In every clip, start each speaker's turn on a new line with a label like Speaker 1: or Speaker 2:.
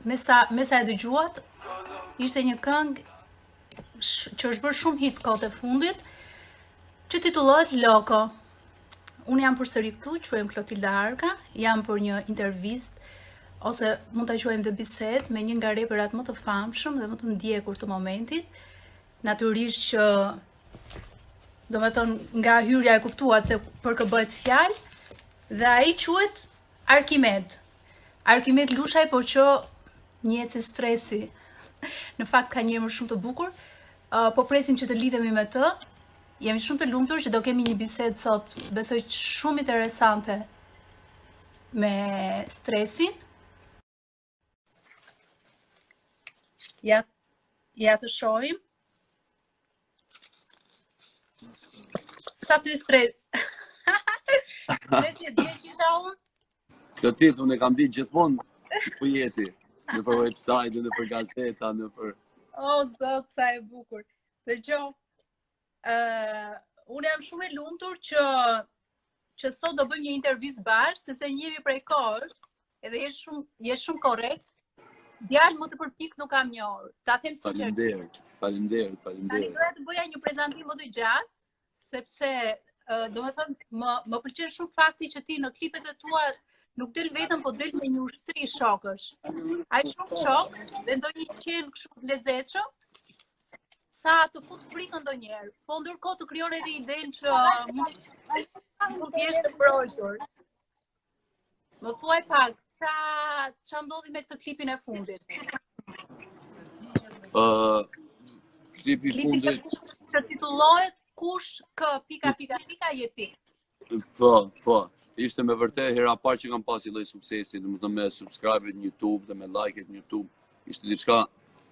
Speaker 1: me sa e dëgjuat, ishte një këngë që është bërë shumë hit kohët e fundit, që titullohet Loko. Unë jam përsëri këtu, quhem Klotilda Arka, jam për një intervistë ose mund ta quajmë dhe bisedë me një nga reperat më të famshëm dhe më të ndjekur të momentit. Natyrisht që domethënë nga hyrja e kuptuat se për kë bëhet fjalë, dhe ai quhet Arkimed. Arkimed Lushaj, por që njihet si Stresi. Në fakt ka një emër shumë të bukur. Po presim që të lidhemi me të. Jemi shumë të lumtur që do kemi një bisedë sot, besoj shumë interesante me Stresin. Ja të shohim. Sa ty Stres? Stresi e dje që isha unë?
Speaker 2: Klotit, unë e kam ditë gjithmonë po jeti. Në për website, në për gazeta, në për...
Speaker 1: O, zot, sa e bukur. Dhe gjo, unë jam shumë e lumtur që sot do bëjmë një intervistë bashkë, sepse njemi prej kohës, edhe je shumë korrekt. Djalë më të përpik nuk kam një orë. Ta them sinqerisht.
Speaker 2: Faleminderit.
Speaker 1: Tani doja të bëja një prezantim më të gjatë, sepse domethënë më pëlqen shumë fakti që ti në klipet e tua nuk del vetëm, po del me një ushtri shokësh. Ai shumë shok dhe ndonjë qenë kështu të lezetshëm, sa të fut frikën ndonjëherë. Po ndërkohë të krijon edhe idenë që mund të jesh të mbrojtur. Më thuaj pak, ç'a ndodhi me këtë klipin e fundit?
Speaker 2: Klipi i fundit
Speaker 1: që titullohet Kush kë pika je ti.
Speaker 2: Po. Ishte me vërtet hera parë që kam pasi lloj suksesi, domethënë me subscribe-et në YouTube dhe me like-et në YouTube. Ishte diçka,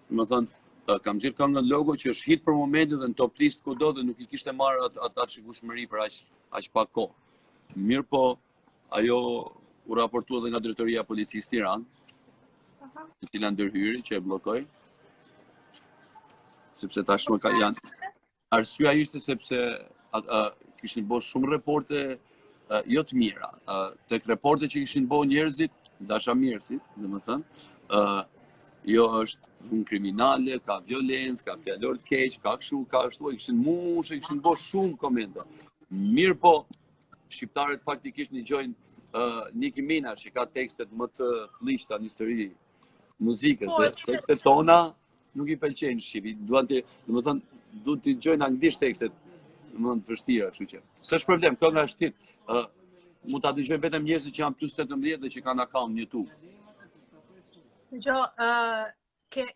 Speaker 2: domethënë kam gjetur këngën Logo që është hit për momentin dhe në top list kudo dhe nuk I kishte marrë atë shikueshmëri për aq pak kohë. Mirë po, ajo u raportua edhe nga drejtoria e policisë Tiranë, në cila ndërhyri që e bllokoi. Sepse tashmë janë. Arsyeja ishte sepse kishin bërë shumë reporte jo të mira. Tek reporte që kishin bërë njerëzit, dashamirësit, domethënë, jo është shumë kriminale, ka violencë, ka fjalor të keq, ka kështu, ka ashtu, kishin mushë, kishin bërë shumë komente. Mirë po, shqiptarët faktikisht dëgjojnë Nicki Minaj, që ka tekstet më të thllishta në histori muzikës, dhe tekstet tona nuk I pëlqejnë shqipi. Domethënë, duhet të dëgjojnë anglisht tekstet. Më të vështira, kështu që. S'është problem, kënga është hit. Mund ta dëgjojnë vetëm njerëzit që janë plus 18 dhe që kanë akaunt në YouTube.
Speaker 1: Dgjoj,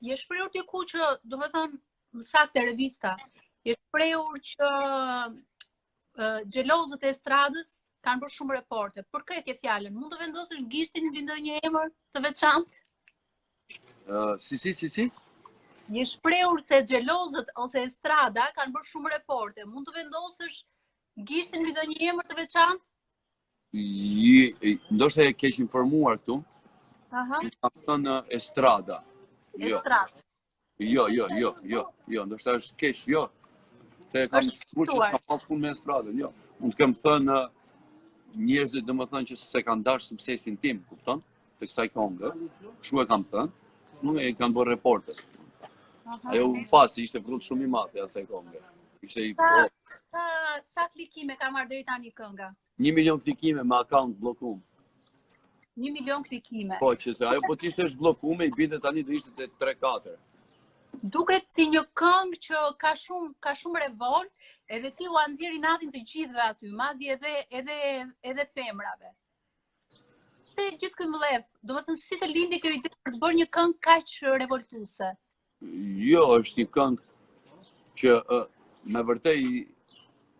Speaker 1: je shprehur diku që, domethënë, më saktë revista, je shprehur që xhelozët e estradës kanë bërë shumë reporte. Për kë e ke fjalën? Mund të vendosësh gishtin mbi ndonjë emër të veçantë?
Speaker 2: Si?
Speaker 1: Je shprehur se xhelozët ose estrada kanë bërë shumë reporte. Mund të vendosësh gishtin mbi ndonjë emër të veçantë?
Speaker 2: Ndoshta e keq informuar këtu. Kam thënë estrada.
Speaker 1: Estrada.
Speaker 2: Jo, ndoshta është keq, jo. Te kam thënë që s'ka pas punë me estradën, jo. Mund të kem thënë njerëzit domethënë që se kanë dashur suksesin tim, kupton? Tek kësaj këngë. Kështu e kam thënë. Nuk e kanë bërë reporte. Ajo pasi ishte vrut shumë I madh asaj këngë.
Speaker 1: Sa klikime ka marrë deri tani kënga?
Speaker 2: 1 milion klikime me akaunt bllokuar.
Speaker 1: 1 milion klikime.
Speaker 2: Po, që ajo po t'ishte është bllokuar, I binte tani do ishte te 3-4.
Speaker 1: Duket si një këngë që ka shumë revolt, edhe ti u anxhir natin të gjithëve aty, madje edhe femrave. Se gjithë ky mbledh, domethënë si të lindi kjo ide për të bërë një këngë kaq revoltuese?
Speaker 2: Jo, është një këngë që me vërtet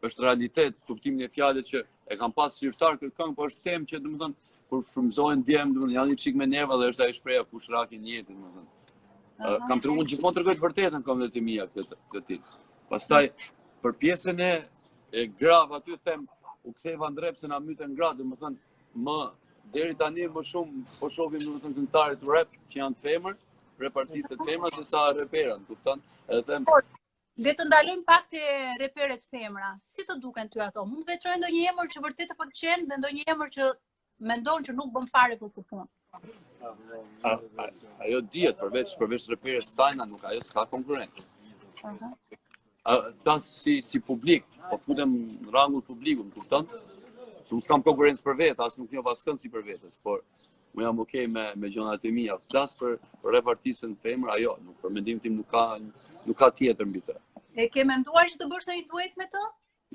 Speaker 2: është realitet, kuptimin e fjalës që e kam pas zyrtar këtë këngë, po është temë që domethënë kur frymëzohen djem, domethënë janë një çik me nerva dhe është ajo shpreha kush rakin jetën, domethënë. Kam treguar gjithmonë tregoj të vërtetën këngët e mia këtë tip. Pastaj për pjesën e grave aty them u ktheva ndrep se na myten gratë, domethënë deri tani më shumë po shohim domethënë këngëtarët rap që janë femër, repartistët femra se sa reperat, kupton? Edhe them
Speaker 1: le të ndalojmë pak te reperet femra. Si të duken ty ato? Mund të veçojë ndonjë emër që vërtet të pëlqen dhe ndonjë emër që mendon që nuk bën fare për këtë punë?
Speaker 2: Ajo dihet përveç reperës tajna, nuk ajo s'ka konkurrent. Tha si publik, po futem në rangull publiku, më kupton? Se unë s'kam konkurrencë për vetë, as nuk njoh askënd si për vetës, por unë jam okay me gjonat e mia. Flas për rap artistën femër, ajo, nuk për mendimin tim nuk ka tjetër mbi të.
Speaker 1: E ke menduar që të bësh ndonjë duet me të?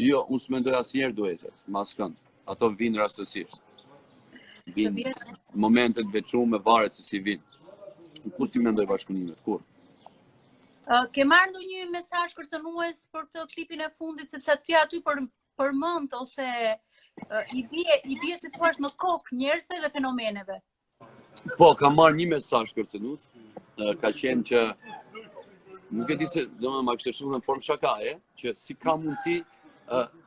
Speaker 2: Jo, unë s'mendoj asnjëherë duetet, me askënd. Ato vinë rastësisht. Vinë momentet veçuar, varet se si vinë. Kur si mendoj bashkëpunimet, kur?
Speaker 1: Ke marrë ndonjë mesazh kërcënues për këtë klipin e fundit, sepse ti aty përmend ose i bie si thua në kokë njerëzve dhe fenomeneve.
Speaker 2: Po, kam marrë një mesazh kërcënues, ka qenë që nuk e di se domethënë ma kishte shumë në formë shakaje, që si ka mundësi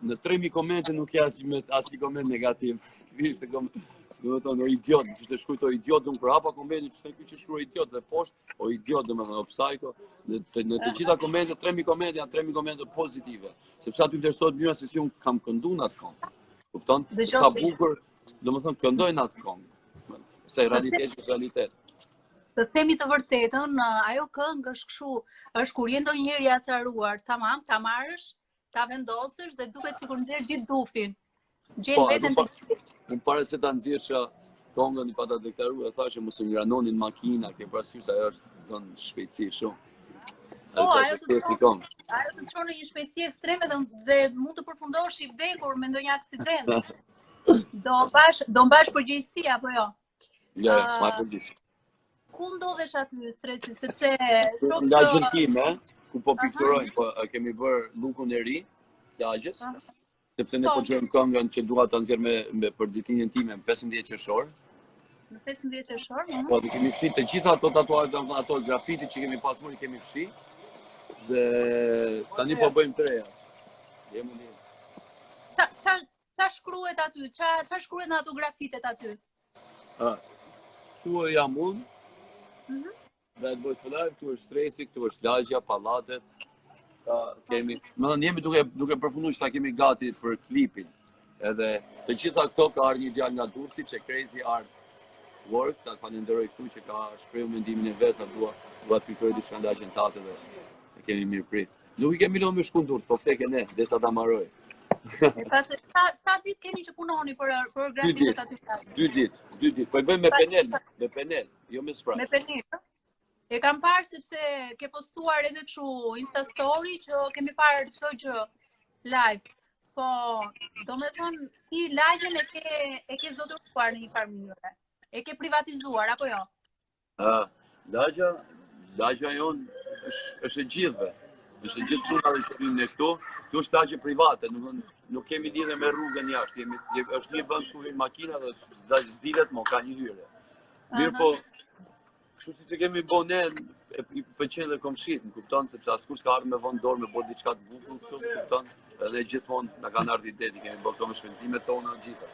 Speaker 2: në 3000 komente nuk ka asnjë koment negativ. Ishte domethënë o idiot, kishte shkruar o idiot domun për hapa komentin, ç'është ky që shkruaj idiot dhe poshtë o idiot domethënë o psycho. Në të gjitha komentet, 3000 komente janë 3000 komente pozitive, sepse aty vlerësohet mënyra se si un kam kënduar në atë këngë. Kupton? Sa bukur, domethënë këndoj në atë këngë. Se realiteti është realitet.
Speaker 1: Të themi të vërtetën, ajo këngë është kështu, është kur je ndonjëherë i acaruar, tamam, ta marrësh, ta vendosësh dhe duket sikur nxjerr gjithë dufin. Gjen veten
Speaker 2: unë pare se ta nxjerrsha këngën i pata deklaruar, thashë mos u ngranonin makina, ke parasysh ajo është don shpejtësi shumë.
Speaker 1: Po, ajo të çon në një shpejtësi ekstreme dhe mund të përfundosh i vdekur me ndonjë aksident. Do mbash përgjegjësi apo jo?
Speaker 2: Ja, s'ma përgjegjësi.
Speaker 1: Ku ndodhesh aty stresi, sepse
Speaker 2: nga gjentime, ku po pikturojmë, po kemi bërë lukun e ri, plagjes, sepse ne po gjojmë këngën që dua ta nxjerr me përditjen time në 15 qershor.
Speaker 1: Në 15 qershor?
Speaker 2: Po do kemi fshi të gjitha ato tatuazhe, ato grafiti që kemi pasur, i kemi fshi. Dhe tani po bëjmë të reja.
Speaker 1: Ç'a shkruhet aty? Ç'a shkruhet në ato grafitet aty?
Speaker 2: Këtu jam unë. Dhe të bëjt fëllaj, këtu është stresi, këtu është lagja, pallatet. Kemi, jemi duke përfunduar që ta kemi gati për klipin. Edhe të gjitha këto ka ardhur një djalë nga Durrësi që Crazy Art Work, ta falenderoj këtu që ka shprehur mendimin e vet, dua të pikturoj diçka në lagjen tatë dhe kemi mirë prit. Nuk i kemi lënë me shkun Durrës, po fleke ne, derisa ta mbaroj.
Speaker 1: Sa ditë keni që punoni për grafitet aty?
Speaker 2: 2 ditë. Po e bëjmë me penel, jo me spray.
Speaker 1: Me penel. E kam parë sepse ke postuar edhe kështu Insta story që kemi parë çdo gjë live. Po, domethënë ti lagjen e ke zotëruar në një farë mënyrë. E ke privatizuar apo jo?
Speaker 2: Lagja jon është e gjithëve. Është e gjithë çunave që vinë ne këtu. Kjo është lagje private, nuk kemi lidhje me rrugën jashtë. Është një vend ku vin makina dhe s'dilet, mo ka një hyrje. Mirë po, kështu siç e kemi bënë ne, i pëlqen dhe komshit, më kupton, sepse askush s'ka ardhur me vend dorë me bërë diçka të bukur këtu, më kupton. Edhe gjithmonë na kanë ardhur ide, kemi bërë këto me shpenzimet tona të gjitha.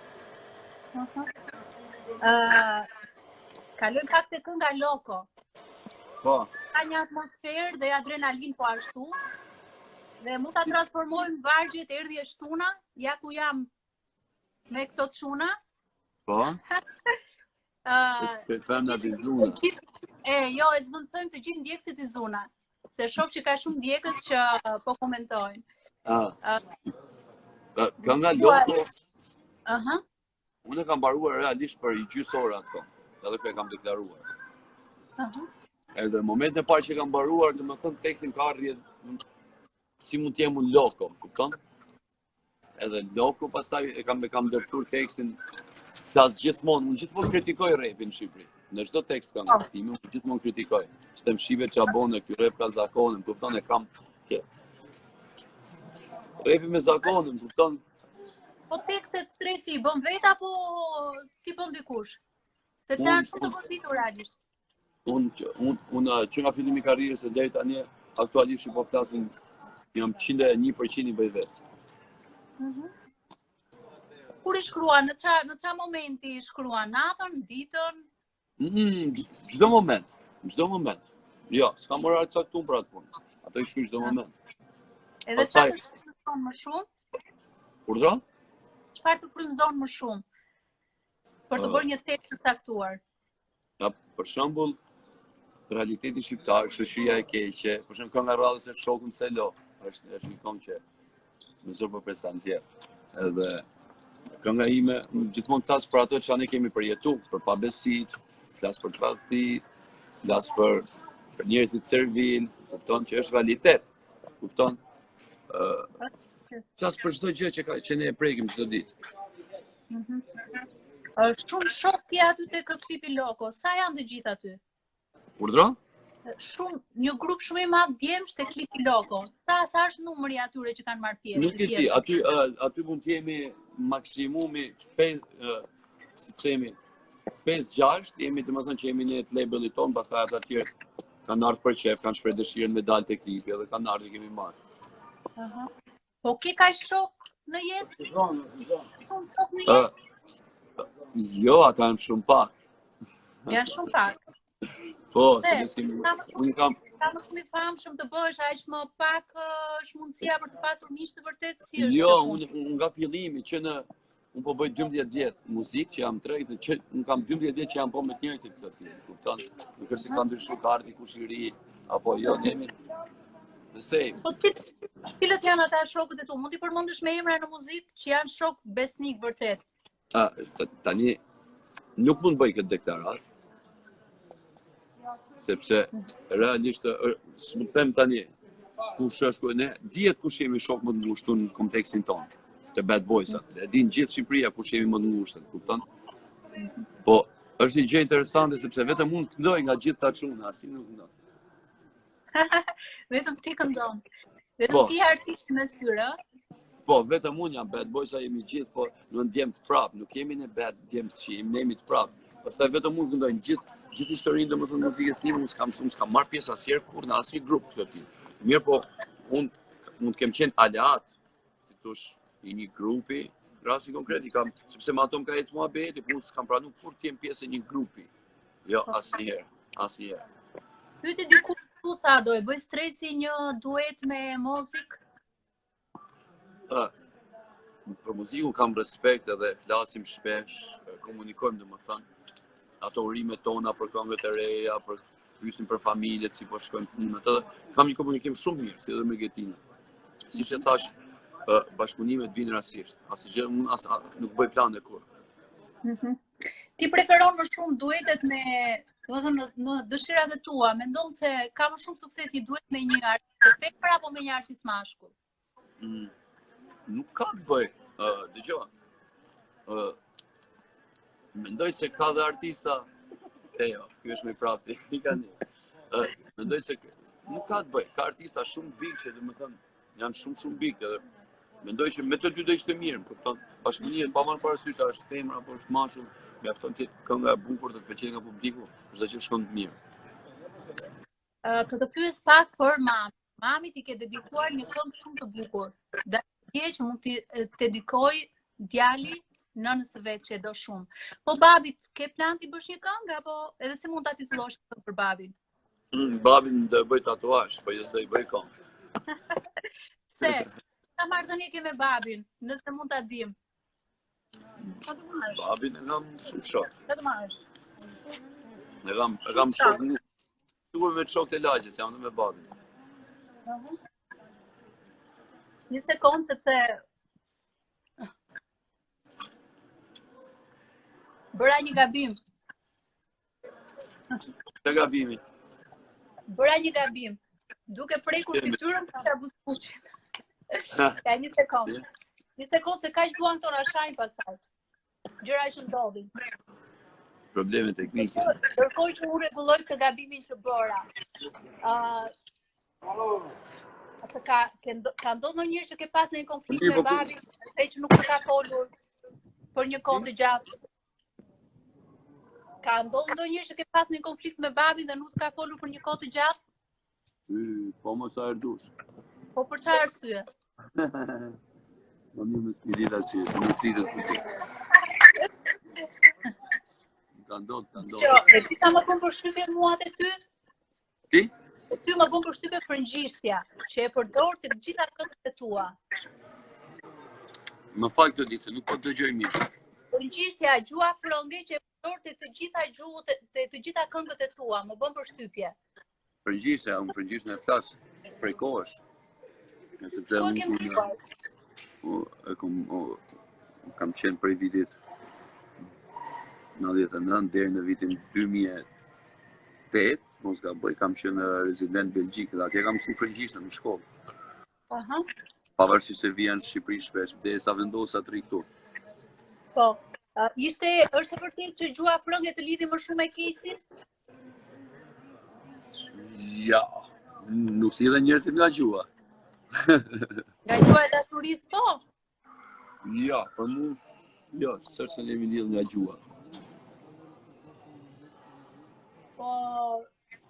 Speaker 1: Kalojmë pak te kënga Loko.
Speaker 2: Po.
Speaker 1: Ka një atmosferë dhe adrenalin po ashtu. Dhe mund ta transformojmë vargjet erdhje shtuna, ja ku jam me këto çuna.
Speaker 2: Po. Femna të zuna.
Speaker 1: Jo, e zvendësojmë të gjithë ndjekësit i zuna. Se shoh që ka shumë ndjekës që po komentojnë.
Speaker 2: Kënga Loko. Unë kam mbaruar realisht për gjysmë orë atë këngë. Edhe kur e kam deklaruar. Edhe në momentin e parë që kam mbaruar, domethënë tekstin ka ardhur si mund të jem unë loko, kupton? Edhe loko, pastaj e kam ndërtuar tekstin, flas gjithmonë, unë gjithmonë kritikoj rapin në Shqipëri. Në çdo tekst këngës time, unë gjithmonë kritikoj. Që shive çabone, ky rap ka zakonin, kupton? E kam rapi me zakonin, kupton?
Speaker 1: Po tekstet stresi i bën vet apo ti bën dikush? Sepse janë shumë të goditur realisht. Unë që nga fillimi i karrierës deri tani aktualisht po flasim jam 101% i bëj vetë. Kur i shkruan, në qa momenti i shkruan? Natën, ditën?
Speaker 2: Çdo moment. Jo, s'kam orar të caktuar për atë punë. Ato i shkruaj çdo moment.
Speaker 1: Edhe çfarë të frymëzon më shumë?
Speaker 2: Urdhro?
Speaker 1: Çfarë të frymëzon më shumë? Për të bërë një tekst të caktuar.
Speaker 2: për shembull, realiteti shqiptar, shoqëria e keqe, për shembull kënga rradhës e Shokun Selo, është një këngë që më zor për prestancje. Edhe kënga ime gjithmonë flas për ato që ne kemi përjetuar, për pabesit, flas për tradhti, flas për njerëzit servil, kupton që është realitet. Kupton? Flas për çdo gjë që ne e prekim çdo ditë.
Speaker 1: Shumë shok ti aty te klipi Loko. Sa janë të gjithë aty?
Speaker 2: Urdhro?
Speaker 1: Një grup shumë i madh djemsh te klipi Loko. Sa është numri atyre që kanë marrë pjesë?
Speaker 2: Nuk e di, aty mund të jemi maksimumi 5-6, jemi domethënë që jemi në labelit ton, pastaj ata të tjerë kanë ardhur për çef, kanë shpreh dëshirën me dalë te klipi edhe kanë ardhur kemi marrë.
Speaker 1: Po ke kaq shok në jetë?
Speaker 2: Jo, ata janë shumë pak.
Speaker 1: Janë shumë pak.
Speaker 2: Po, unë kam
Speaker 1: Sa më shumë i famshëm të bëhesh, aq më pak është mundësia për të pasur miq të vërtetë si është.
Speaker 2: Jo, unë nga fillimi që unë po bëj 12 vjet muzikë, që jam 3, që unë kam 12 vjet që jam po me të njëjtin këtë, kupton? Nuk është se ka ndryshuar karti kush i ri apo jo, jemi the same.
Speaker 1: Po cilët janë ata shokët e tu? Mund t'i përmendesh me emra në muzikë që janë shok besnik vërtet?
Speaker 2: Tani nuk mund bëj këtë deklarat, sepse realisht s'më them tani kush është ne, dihet kush jemi shok më të ngushtë në kompleksin ton, të Bad Boys-at. E din gjithë Shqipëria kush jemi më të ngushtë, kupton? Po është një gjë interesante sepse vetëm unë këndoj nga gjithë ta çuna, asi nuk këndon.
Speaker 1: Vetëm ti këndon. Vetëm ti artist me syre.
Speaker 2: Po, vetëm unë jam Bad Boys-a jemi gjithë, po në djemt prap, nuk jemi në bad djemt që jemi nemi të prap. Pastaj vetëm unë këndojnë gjithë historinë domethënë muzikës time, unë s'kam marrë pjesë asnjëherë kur në asnjë grup këtë. Mirë, po unë mund të kem qenë aleat, si thosh, i një grupi, rasti konkret i kam, sepse me ato më ka ecë muhabeti, po unë s'kam pranuar kur të jem pjesë e një grupi. Jo, asnjëherë.
Speaker 1: Pyeti diku tu tha do e bëj Stresi një duet me Mozik?
Speaker 2: Për muzikun kam respekt edhe flasim shpesh, komunikojmë domethënë ato urimet tona për këngët e reja, për pyesim për familjet, si po shkojnë punët, edhe kam një komunikim shumë mirë, si edhe me Getinë. Siç e thash, bashkëpunimet vinë rastisht. Asgjë unë nuk bëj plane kur.
Speaker 1: Ti preferon më shumë duetet me, domethënë në dëshirat e tua, mendon se ka më shumë sukses një duet me një artist femër apo me një artist mashkull?
Speaker 2: Nuk ka të bëj, dëgjoj. Mendoj se ka dhe artista, ky është me prapti, i kanë. Mendoj se nuk ka të bëj, ka artista shumë big që domethënë janë shumë big edhe mendoj që me të dy do ishte mirë, kupton? Bashkëpunia pa marrë parasysh a është femër apo është mashkull, mjafton ti kënga e bukur të pëlqejë nga publiku, çdo gjë shkon të mirë.
Speaker 1: Të pyes pak për Mami. Mami ti ke dedikuar një këngë shumë të bukur. Dashje që mund t'i dedikoj djali nënës së vet që e do shumë. Po babit, ke plan t'i bësh një këngë apo edhe se mund ta titullosh për babin?
Speaker 2: Babin do e bëj tatuazh, po jo se i bëj këngë.
Speaker 1: Se sa marrëdhënie ke me babin, nëse mund ta dim.
Speaker 2: Babin e kam shumë shok.
Speaker 1: Çfarë marrësh?
Speaker 2: E kam shok. Duhet me shok të lagjes, jam me babin.
Speaker 1: Një sekond sepse bëra një gabim.
Speaker 2: Të gabimi.
Speaker 1: Bëra një gabim. Duke prekur fytyrën ta buzëkuqin. Ka një sekond. Një sekond se kaq duan këto na shajnë pastaj. Gjëra që ndodhin.
Speaker 2: Probleme teknike.
Speaker 1: Ndërkohë që unë rregulloj këtë gabimin që bëra. Ka ndodhur ndonjëherë që ke pas një konflikt me babin, se që nuk të ka folur për një kohë të gjatë? Ka ndodhur ndonjëherë që ke pas një konflikt me babin dhe nuk të ka folur për një kohë të gjatë?
Speaker 2: Po mos a erdush.
Speaker 1: Po për çfarë arsye?
Speaker 2: Më mirë me spirit arsye, se nuk flitet për ti. Ka ndodhur.
Speaker 1: E ti ka më bën përshtypje mua te ty?
Speaker 2: Ti?
Speaker 1: Ty më bën përshtypje frëngjishtja, që e përdor të gjitha këngët e tua.
Speaker 2: Më fal këtë ditë, nuk po dëgjoj mirë.
Speaker 1: Frëngjishtja, gjua flonge që dorë të gjitha gjuhët, të gjitha këngët e tua, më bën përshtypje.
Speaker 2: Frëngjishe, unë frëngjishën e flas prej kohësh. Sepse
Speaker 1: Ku e ke mësuar?
Speaker 2: Kam qenë prej vitit 99 deri në vitin 2008, mos gaboj, kam qenë rezident Belgjik, dhe atje kam mësuar frëngjishën në shkollë.
Speaker 1: Aha.
Speaker 2: Pavarësisht se vjen në Shqipëri shpesh, derisa vendosa të ri këtu.
Speaker 1: Po. Është e vërtetë që gjua frënge të lidhi më shumë me Kesin?
Speaker 2: Ja, nuk thirrën njerëzit nga gjua.
Speaker 1: Nga gjua e dashurisë, po?
Speaker 2: Ja, për mu, jo, s'është se jemi lidhur nga gjua.
Speaker 1: Po,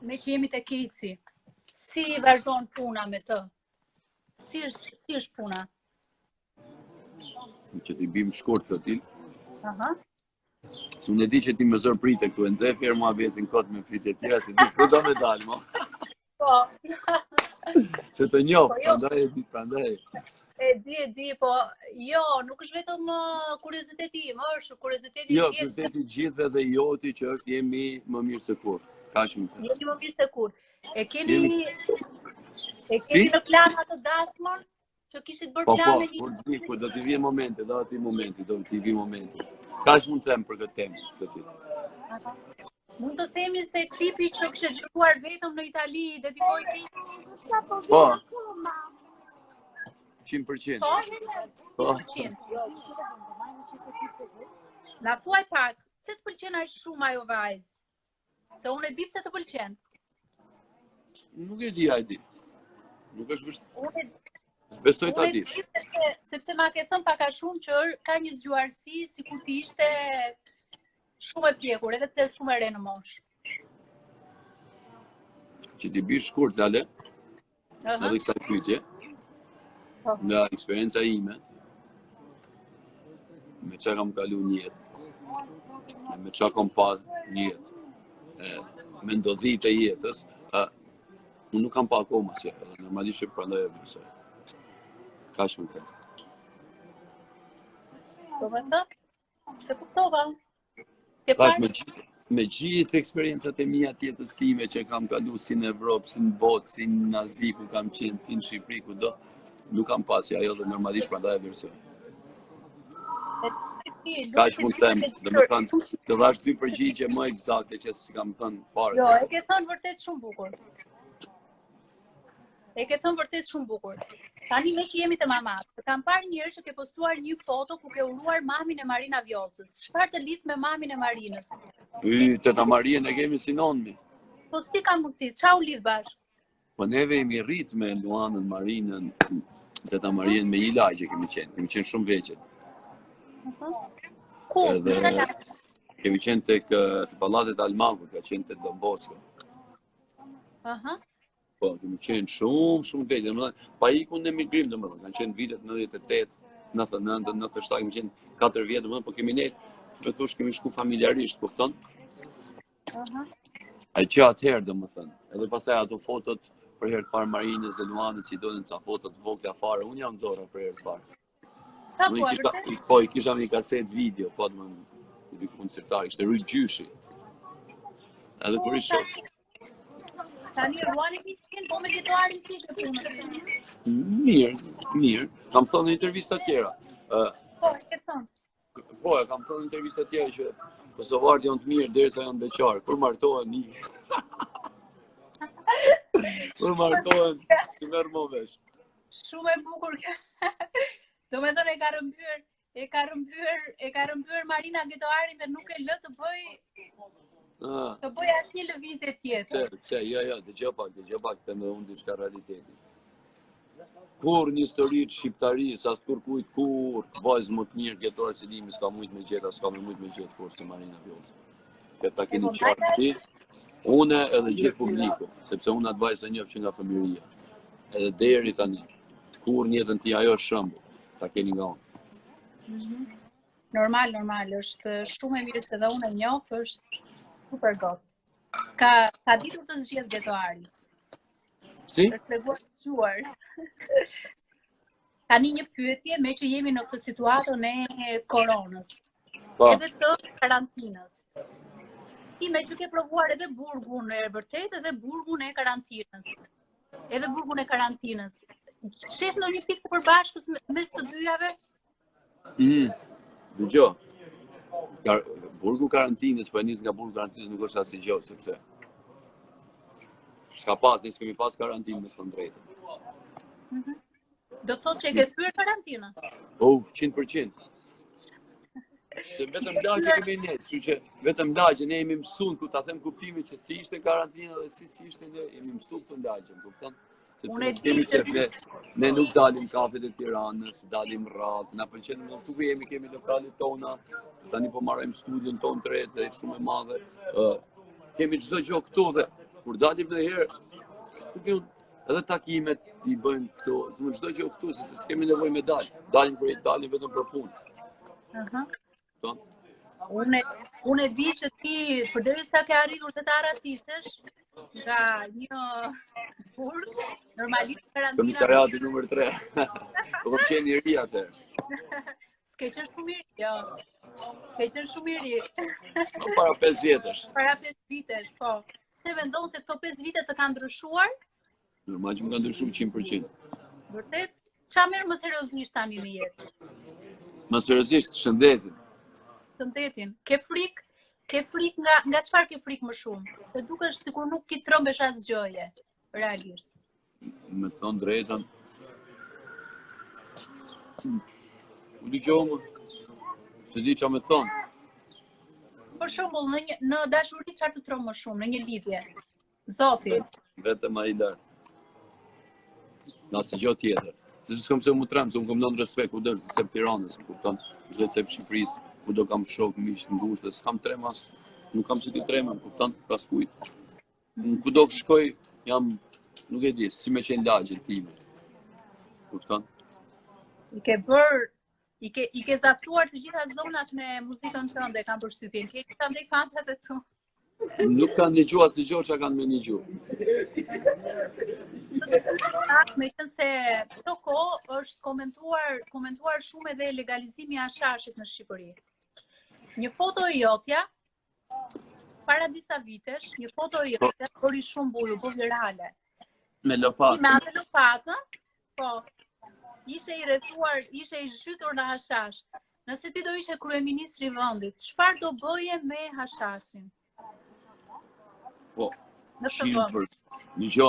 Speaker 1: me që jemi te Kesi, si vazhdon puna me të? Si është puna?
Speaker 2: Që t'i bim shkurt flotil.
Speaker 1: Aha.
Speaker 2: Se unë e di që ti më zër prite këtu, e nxeh fjerë mua vetin kot me fritje tjera, se di ku do me dalë, mo.
Speaker 1: Po.
Speaker 2: Se të njoh,
Speaker 1: Po, jo.
Speaker 2: prandaj.
Speaker 1: E di, po, jo, nuk është vetëm kurioziteti im, është kurioziteti
Speaker 2: Jo,
Speaker 1: i tjerë.
Speaker 2: kurioziteti gjithve dhe joti që është jemi më mirë se kur. Kaq më thënë.
Speaker 1: Jemi më mirë se kur. E keni në plan atë dasmon? Që kishit bërë
Speaker 2: Po,
Speaker 1: plan me
Speaker 2: kur di, kur do t'i vjen momenti, do t'i vi momenti. Kaq mund të them për këtë temë, flotil.
Speaker 1: Aha. Mund të themi se klipi që kishte gjykuar vetëm në Itali i dedikoi Kesit?
Speaker 2: Po. 100%.
Speaker 1: Po? 100%. Na thuaj pak, se të pëlqen aq shumë ajo vajzë? Se unë e di se të pëlqen.
Speaker 2: Nuk e di, di. Nuk është vështirë.
Speaker 1: Unë
Speaker 2: Besoj ta dish.
Speaker 1: Sepse ma ke thënë pak a shumë që ka një zgjuarsi sikur ti ishte shumë e pjekur, edhe pse është shumë e re në moshë.
Speaker 2: Që ti bish shkurt, dale, edhe kësaj pyetje, nga eksperienca ime, me që kam kalu një jetë, me që kam pas një jetë, me ndodhit e jetës, unë nuk kam pa akoma si, normalisht që prandaj e vërsoj. Ka shumë të.
Speaker 1: Po me të? Se kuptova.
Speaker 2: Me gjithë eksperiencat e mia të jetës time që kam kalu si në Evropë, si në botë, si në Azi, ku kam qenë, si në Shqipëri, kudo, nuk kam pasi ajo dhe normalisht prandaj e vërsoj. Kaq mund të them, domethënë, të dhash dy përgjigje më eksakte që si kam thënë fare.
Speaker 1: Jo, e ke thënë vërtet shumë bukur. Tani me që jemi të mamat, kam parë një herë që ke postuar një foto ku ke uruar mamin e Marina Vjocës. Çfarë të lidh me mamin e Marinës?
Speaker 2: Teta Marien e kemi si nonmi.
Speaker 1: Po si ka mundësi? Qa u lidh bashkë?
Speaker 2: Po neve jemi rrit me Luanën, Marinën, teta Marien me Ilaj që kemi qenë shumë veqet.
Speaker 1: Ku?
Speaker 2: Kemi qenë tek pallatet Almanku, ka qenë tek Don Bosco.
Speaker 1: Aha.
Speaker 2: Po, kemi qenë shumë veqet. Pa ikun në emigrim, domethënë, kanë qenë vitet 98, 99, 97, kemi qenë 4 vjet, domethënë, po kemi ne, me thosh kemi shku familjarisht, kupton?
Speaker 1: Aha.
Speaker 2: Ai që atëherë domethënë, edhe pastaj ato fotot për herë të parë Marinës dhe Luanës që dolën ca foto të vogla fare, unë jam nxorra për herë të parë. Po, i kisha një kaset video, po domethënë, i koncertar, ishte Rujt Gjyshi. Edhe kur i shoh.
Speaker 1: Tani Luani ki qenë, po me djetoarin si të punë.
Speaker 2: Mirë. Kam thënë në intervista tjera.
Speaker 1: Po, e ke thënë.
Speaker 2: Po, kam thënë në intervista tjera që kosovarët janë të mirë derisa janë beqarë. Kur martohen një. Kur martohen, si merr më vesh.
Speaker 1: Shumë e bukur kjo. Domethënë e ka rëmbyer Marina djetoarin dhe nuk e lë të bëj asnjë lëvizje tjetër.
Speaker 2: Jo, dëgjoj pak të më unë diçka realiteti. Kur një histori të shqiptarisë, as kur vajzë më të mirë gjetorë që dimi s'ka mujt me gjeta, s'ka me mujt me gjetë kur si Marina Vjocë. Këta keni qartë ti, une edhe gjithë publiku, sepse unë atë vajzë e njëfë që nga fëmiria. Edhe deri tani, kur njëtën ti ajo shëmbu, ta keni nga unë.
Speaker 1: Normal, është shumë e mirë se dhe unë e njofë, është super gotë. Ka ditur të zgjedh gjetoari.
Speaker 2: Si?
Speaker 1: Është treguar të gjuar. Tani një pyetje me që jemi në këtë situatën e koronës.
Speaker 2: Po.
Speaker 1: Edhe të karantinës. Ti me që ke provuar edhe burgun e vërtet edhe burgun e karantinës. Shef në një pikë të përbashkës mes të dyjave?
Speaker 2: Dëgjoj. Burgu karantinës, po e nis nga burgu karantinës nuk është asnjë gjë, sepse s'ka pas, ne s'kemi pas karantinë me thënë drejtën.
Speaker 1: Do të thotë që e ke thyer karantinën?
Speaker 2: 100%. Se vetëm lagje kemi ne, kështu që vetëm lagje ne jemi mësuar ku ta them kuptimin që si ishte karantina dhe si ishte ne jemi mësuar të lagje, kupton? Ne nuk dalim kafet e Tiranës, dalim rrallë, na pëlqen më këtu kemi lokalet tona, tani po marrim studion ton të re, është shumë e madhe. Kemi çdo gjë këtu dhe kur dalim ndonjëherë, edhe takimet i bëjmë këtu, çdo gjë këtu, se s'kemi nevojë me dalë. Dalim vetëm për punë.
Speaker 1: Unë e di që ti, përderisa ke arritur të aratistesh nga një burg, normalisht karantina.
Speaker 2: Komisariati numër 3. Po kam qenë i ri atë.
Speaker 1: S'ke qenë shumë i ri, jo. S'ke qenë shumë i ri.
Speaker 2: Para 5 vjetësh.
Speaker 1: Para 5 vitesh, po. Se vendon se këto 5 vite të kanë ndryshuar?
Speaker 2: Normal që më kanë ndryshuar 100%.
Speaker 1: Vërtet? Qa merr më seriozisht tani në jetë?
Speaker 2: Më seriozisht, shëndetin.
Speaker 1: Shëndetin. Ke frikë nga çfarë ke frikë më shumë? Se dukesh sikur nuk ki trëmbesh asgjëje, realisht.
Speaker 2: Me thon drejtën. U dëgjova. Se di çfarë më thon.
Speaker 1: Për shembull, në dashuri çfarë të tremb më shumë, në një lidhje? Zoti.
Speaker 2: Vetëm ai lart. Nëse gjë tjetër. Se s'kam se mu trem, se unë kam ndonë respekt, ku dërë, se Tiranës, më kupton, se Shqipërisë, ku do kam shok, miq të ngushtë, s'kam trem as, nuk kam si ti tremën, kupton, pas kujt. Ku do shkoj, jam, nuk e di, si me qenë lagje time. Kupton?
Speaker 1: I ke zaptuar të gjitha zonat me muzikën tënde, kam përshtypjen. Ke këta ndaj fansat e tu?
Speaker 2: Nuk kanë dëgjuar asnjë gjë që kanë me një gjuhë.
Speaker 1: Me qenë se këto kohë është komentuar shumë edhe legalizimi i hashashit në Shqipëri. Një foto e jotja, para disa vitesh, një foto e jotja, bëri shumë buj, u bë virale.
Speaker 2: Me lopatë.
Speaker 1: Me atë lopatën, po, ishe i rrethuar, ishe i zhytur në hashash. Nëse ti do ishe kryeministri i vendit, çfarë do bëje me hashashin?
Speaker 2: Po, një gjë,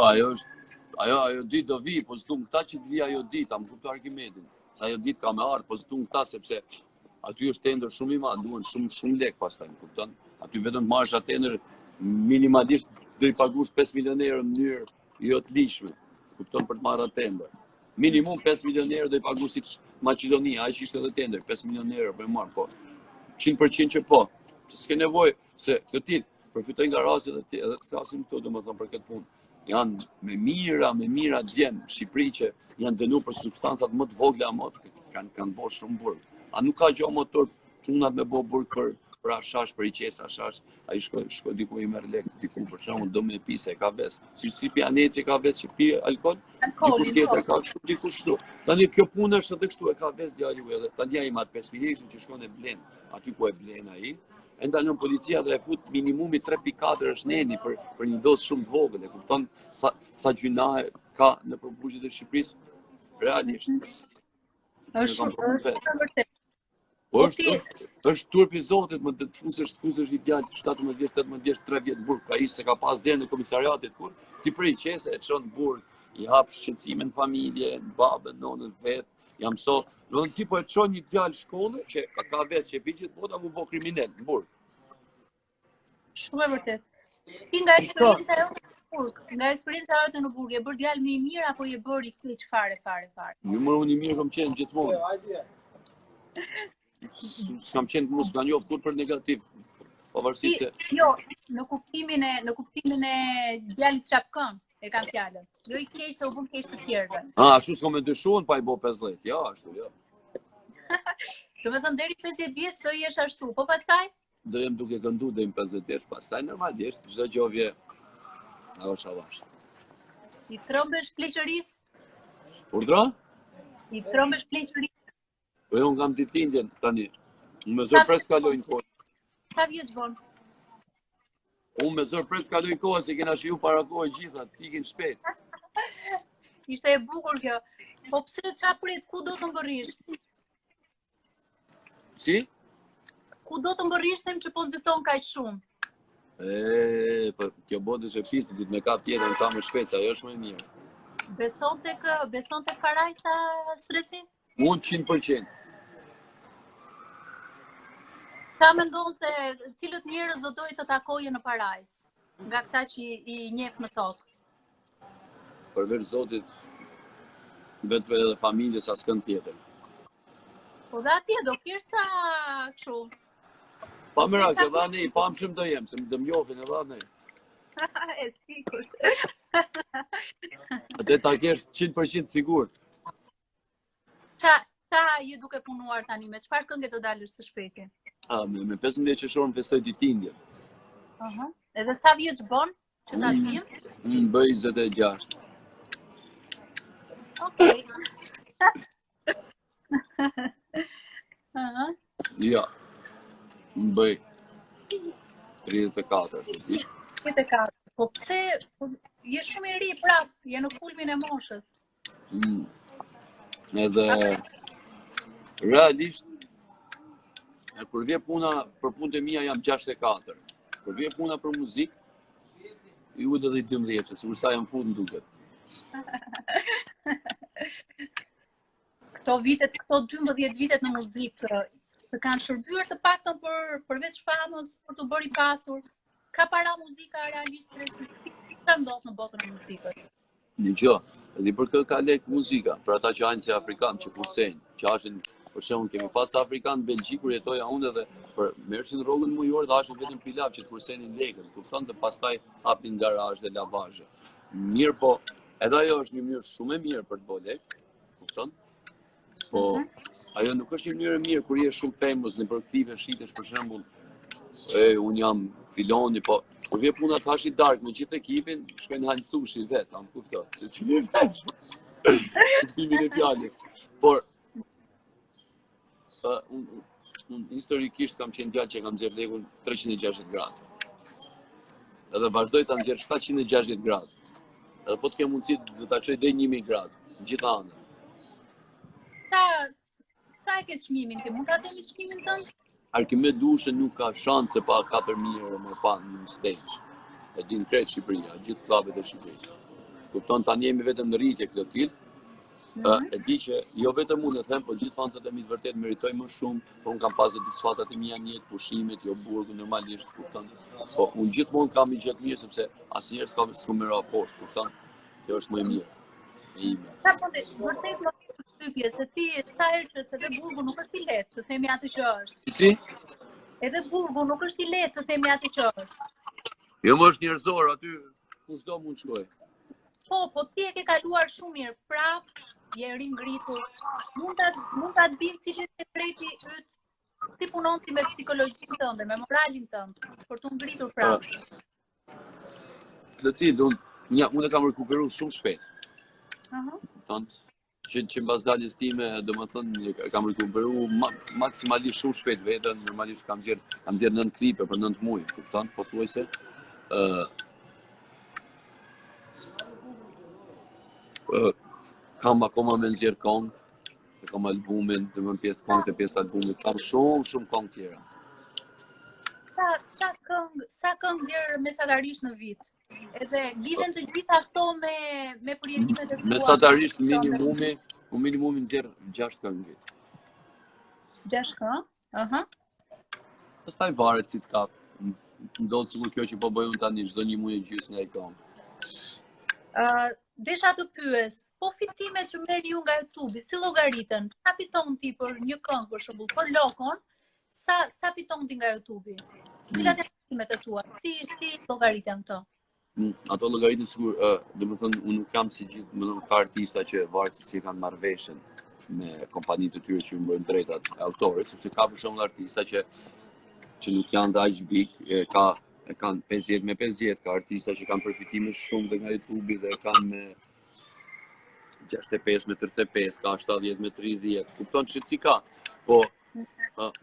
Speaker 2: ajo ditë do vi, po s'dum këta që të vi ajo ditë, am kuptuar Arkimedin. Sa ajo ditë ka me ardhur, po s'dum këta sepse aty është tender shumë i madh, duhen shumë lek pastaj, kupton? Aty vetëm të marrësh atë tender minimalisht do i paguash 5 milionë euro në mënyrë jo të lishme, kupton, për të marrë atë tender. Minimum 5 milionë euro do i paguash siç Maqedonia, aq ishte edhe tender, 5 milionë euro për të marrë, po. 100% që po. S'ke nevojë se këtit përfitoj nga rastet edhe të flasim këtu, domethënë për këtë punë. Janë me mira djemë në Shqipëri që janë dënuar për substancat më të vogla kanë bërë shumë burg. A nuk ka gjë më tërë çunat me bë burg për hashash, për i qes hashash, ai shkoj diku i merr lek, diku për shembull do me pi se ka ves. Si pianeti ka ves që pi alkool, diku tjetër ka diku kështu. Tani kjo punë është edhe kështu, e ka ves djali edhe tani ai mat 5 milionë që shkon e blen, aty ku e blen ai. E ndalon policia dhe e fut minimumi 3.4 është neni për një dosë shumë të vogël, e kupton sa gjyna ka në përbushjet e Shqipërisë realisht. Po është turp i Zotit, më të fusesh i djalë 17 vjeç, 18 vjeç, 3 vjet burg, ai se ka pas deri në komisariatit kur ti prej qese e çon burg, i hap shqetësimin në familje, në babën, nonën vet. Jam sot, do të tipo e çon një djalë shkollë që ka vetë që piqet bota apo bë kriminal në burg.
Speaker 1: Shumë e vërtet. Ti nga eksperienca jote në burg, e burg, e bër djalë më i mirë apo je bër i keq fare?
Speaker 2: Unë i mirë kam qenë gjithmonë. S'kam qenë mos nga njoft kur për negativ. Pavarësisht se
Speaker 1: jo, në kuptimin e djalit çapkën. E kam fjalën. Jo i keq se u bën keq të tjerëve.
Speaker 2: Ashtu s'kam e dyshuar pa i bë 50. Ja, ashtu, ja.
Speaker 1: Do të thënë deri 50 vjeç do jesh ashtu, po pastaj?
Speaker 2: Do jem duke këndu deri 50 vjeç, pastaj normalisht çdo gjë vje avash avash.
Speaker 1: I trombesh pleqërisë?
Speaker 2: Urdhra?
Speaker 1: I trombesh pleqërisë?
Speaker 2: Po unë kam ditëlindjen tani. Më zor pres kalojnë kohë.
Speaker 1: Sa vjeç von?
Speaker 2: Unë me zërë pres kaloj kohë se kena shiu para kohë gjitha, ikin shpejt.
Speaker 1: Ishte e bukur kjo. Po pse qa prit, ku do të mbërrish?
Speaker 2: Si?
Speaker 1: Ku do të mbërrishtem që po nxiton kaq shumë?
Speaker 2: Po kjo botë është e pisë, du të me kap tjetën sa më shpejt, ajo është më e mirë.
Speaker 1: Beson tek parajsa stresi?
Speaker 2: Unë 100%.
Speaker 1: Ka mendon se cilët njerëz do dojë të takoje në parajs? Nga këta që i njeh në tokë.
Speaker 2: Përveç Zotit, vetë edhe familjes askën tjetër.
Speaker 1: Po dhe atje do kirë ca kështu.
Speaker 2: Pa më rakë, edhe ne, pa më shumë do jem, se më dë mjofin edhe ne.
Speaker 1: E sikur.
Speaker 2: Atë ta kesh 100% sigur.
Speaker 1: Sa je duke punuar tani, me çfarë këngë të dalësh së shpejti?
Speaker 2: Me 15 qershor më festoj ditëlindjen.
Speaker 1: Edhe sa vjeç bën që ta dim?
Speaker 2: Më bëj 26.
Speaker 1: Okej.
Speaker 2: Ja. Më bëj 34.
Speaker 1: 34. Po pse je shumë i ri prap, je në kulmin e moshës.
Speaker 2: Edhe realisht kur vje puna për punët e mia jam 64. Kur vje puna për muzikë, i udhë edhe 12, sigur sa jam fut në duket.
Speaker 1: Këto 12 vitet në muzikë të kanë shërbyer të paktën përveç famës, për të bërë i pasur. Ka para muzika realisht si ka ndodhur në botën e muzikës?
Speaker 2: Dgjoj, edhe për këtë ka lek muzika, për ata që hajnë si afrikan, që kursejnë, që ashin, për shembull kemi pas afrikan në Belgjik kur jetoja unë edhe për mersin rrogën mujore dhe ashin vetëm pilav që të kursenin lekën, kupton, dhe pastaj hapin garazh dhe lavazhe. Mirë po, edhe ajo është një mënyrë shumë e mirë për të bërë lek, kupton? Po ajo nuk është një mënyrë e mirë kur je shumë famous në produktive shitesh për shembull, unë jam filoni, po kur vje puna të hashi dark me gjithë ekipin, shkojnë hajnë sushi vetë, am kupto, se cili veç, kuptimin e fjallës. Por, unë historikisht kam qenë djallë që kam nxjerrë lekun 360 gradë. Edhe vazhdoj të nxjerrë 760 gradë. Edhe po të ke mundësi të ta çoj deri 1000 gradë, në gjitha anët.
Speaker 1: Sa e ke çmimin ti? Mund ta dëmi çmimin tënd?
Speaker 2: Arkimed Dushën nuk ka shanse pa 4000 euro më pa në stage. E din krejt Shqipëria, gjithë klubet e Shqipërisë. Kupton, tani jemi vetëm në rritje këtë tilt. E di që jo vetëm unë e them, po gjithë fansat e mi të vërtet meritoj më shumë, po unë kam pas satisfaktat e mia në jetë, pushimet, jo burgu normalisht, kupton. Po unë gjithmonë kam i gjetë mirë sepse asnjëherë s'kam më ra poshtë, kupton. Kjo është më e mirë. E ime.
Speaker 1: Sa po të vërtet më shtypje se ti sa herë që edhe burgu nuk është i lehtë, të themi atë që është.
Speaker 2: Si?
Speaker 1: Edhe burgu nuk është i lehtë, të themi atë që është.
Speaker 2: Jo më është njerëzor, aty kushdo mund shkoj.
Speaker 1: Po ti e ke kaluar shumë mirë, prap, je ringritur. Mund ta dim cilin sekreti yt. Ti punon ti me psikologjinë tënde, me moralin tënd, për të ngritur prap.
Speaker 2: Unë e kam rekuperuar shumë shpejt. Kupton? Që mbas daljes time, domethënë kam rekuperuar maksimalisht shumë shpejt veten, normalisht kam nxjerr 9 klipe për 9 muaj, kupton? Pothuajse kam akoma me nxjerr këngë, kam albumin, domethënë pjesë këngë, pjesë albumit, kam shumë këngë tjera.
Speaker 1: Sa këngë nxjerr mesatarisht në vit? Edhe lidhen të gjitha ato me përjetimet e tua.
Speaker 2: Mesatarisht minimumi nxjerr 6 këngë vit.
Speaker 1: 6 këngë?
Speaker 2: Pastaj varet si të kap. Ndodh sikur kjo që po bëj unë tani çdo një muaj e gjys nga ai këngë.
Speaker 1: Desha të pyes, po fitimet që merr ju nga YouTube, si llogaritën? Sa fiton ti për një këngë për shembull, për lokon? Sa fiton ti nga YouTube? Cilat janë fitimet e tua? Si llogaritën këto?
Speaker 2: Ato llogaritën sigur, domethënë unë nuk jam si gjithë, domethënë ka artista që varet se si kanë marrë veshën me kompanitë të tyre që i mbajnë drejtat e autorit, sepse ka për shembull artista që nuk janë aq big, kanë 50 me 50, ka artista që kanë përfitime shumë dhe nga YouTube dhe kanë me 65 me 35, ka 70 me 30, kupton që si ka, po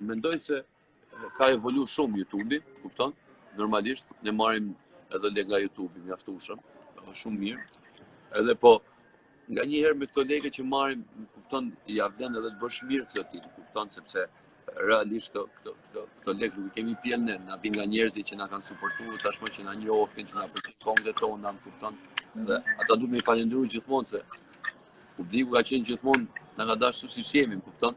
Speaker 2: mendoj se ka evolu shumë YouTube, kupton, normalisht ne marrim edhe lek nga YouTube-i, mjaftueshëm, është shumë mirë. Edhe po nga një herë me këto lekë që marrim, kupton, ja vlen edhe të bësh mirë këtë ti, kupton, sepse realisht këto lekë nuk i kemi pjellë ne, na vin nga njerëzit që na kanë suportuar tashmë, që na njohin, që na pëlqejnë këngët tona, kupton. Dhe ata duhet me falendëruar gjithmonë se publiku ka qenë gjithmonë na ka dashur siç jemi, kupton.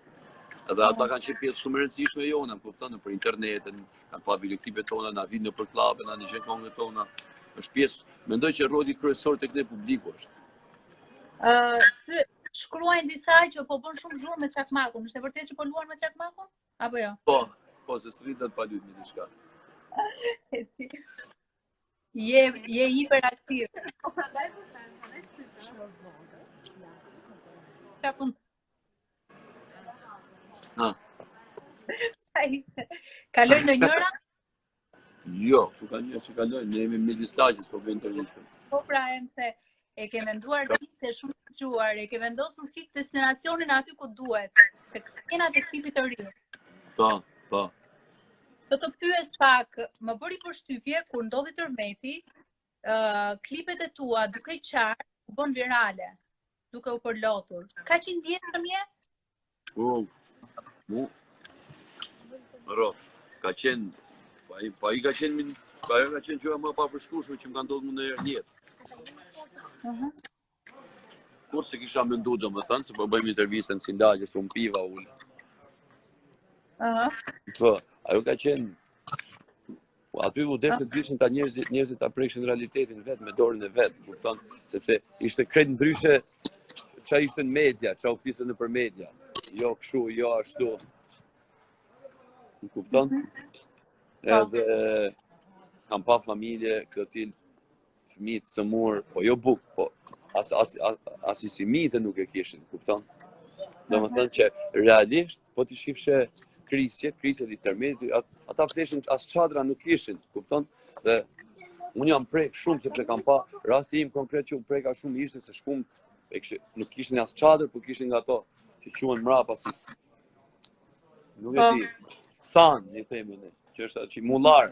Speaker 2: Edhe ata kanë qenë pjesë shumë e rëndësishme e jona, kupton, nëpër internetin, kanë pa videoklipet tona, na vinë nëpër klube, na dëgjojnë këngët tona. Është pjesë, mendoj që roli kryesor tek ne publiku është.
Speaker 1: Shkruajnë disa që po bën shumë zhurmë me çakmakun. Është e vërtetë që po luan me çakmakun? Apo jo?
Speaker 2: Po, se s'rritet pa luajtur me diçka.
Speaker 1: Je hiperaktiv. Kaloj në njëra?
Speaker 2: Jo, ku ka një që kaloj, ne jemi midis lagjes, po bëjmë intervistën.
Speaker 1: Po pra em se e ke menduar të shumë të gjuar, e ke vendosur fik destinacionin aty ku duhet, tek skenat e klipit të ri.
Speaker 2: Po.
Speaker 1: Do të pyes pak, më bëri përshtypje kur ndodhi tërmeti, klipet e tua duke qartë u bën virale, duke u përlotur. Ka që ndjetër mje?
Speaker 2: Rof, ka qenë, pa i ka qenë gjëra më pa përshkueshme që më ka ndodhur në herë jetë. Kur se kisha mendu domethënë se po bëjmë intervistën si ndalje, se unë piva ullë. Po, ajo ka qenë, aty u desë të dishin ta njerëzit ta prekshin realitetin vetë me dorën e vetë, kupton, sepse ishte krejt ndryshe qa ishte në media, qa u flisën nëpër media. Jo kështu, jo ashtu. Kupton? Edhe kam pa familje, këtë til fëmijë të sëmur, po jo buk, po as i si mitë nuk e kishin, kupton? Domethënë që realisht, po t'i shifshe krisjet i tërmetit, ata fleshin as çadra nuk kishin, kupton? Dhe unë jam prek shumë sepse kam pa rasti im konkret që unë preka shumë ishte se shkum nuk kishin as çadër, po kishin nga ato që quhen mrapa si nuk e di, san, një themi ne, që është aty mullar,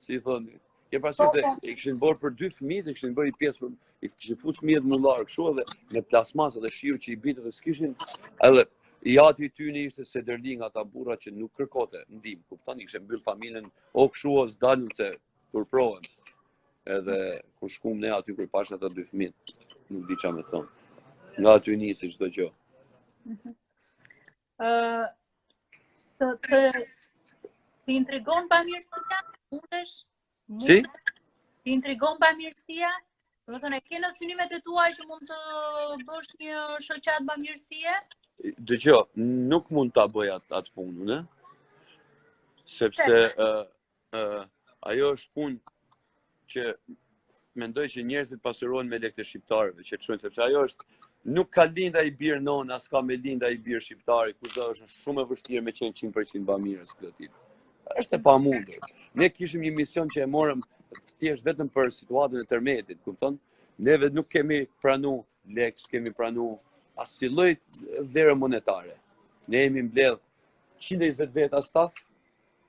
Speaker 2: si thonë. Ke parasysh se e kishin bërë për 2 fëmijë, e kishin bërë pjesë për i kishin futur fëmijët mullar kështu edhe me plasmas edhe shiu që i bitë dhe s'kishin edhe jati i tyne ishte se dërli nga ata burra që nuk kërkote ndihmë, kupton, kishin mbyll familjen o kështu o s'dalën se kur proven. Edhe kur shkum ne aty kur pash ata 2 fëmijë, nuk di çfarë më thon. Nga aty nisi çdo gjë.
Speaker 1: Të intrigon bamirësia? Mundesh?
Speaker 2: Si?
Speaker 1: Të intrigon bamirësia? Do të thënë, e ke në synimet e tuaj që mund të bësh një shoqat bamirësie?
Speaker 2: Dëgjoj, nuk mund ta bëj atë punën, sepse ajo është punë që mendoj që njerëzit pasurohen me lekë të shqiptarëve, që çojnë sepse ajo është nuk ka linda i birë nona, as ka me linda i birë shqiptari, kurse është shumë e vështirë me qenë 100% bamirës këtë tip. Është e pamundur. Ne kishim një mision që e morëm thjesht vetëm për situatën e tërmetit, kupton? Neve nuk kemi pranu lekë, kemi pranu asnjë lloj vlere monetare. Ne jemi mbledh 120 veta staf,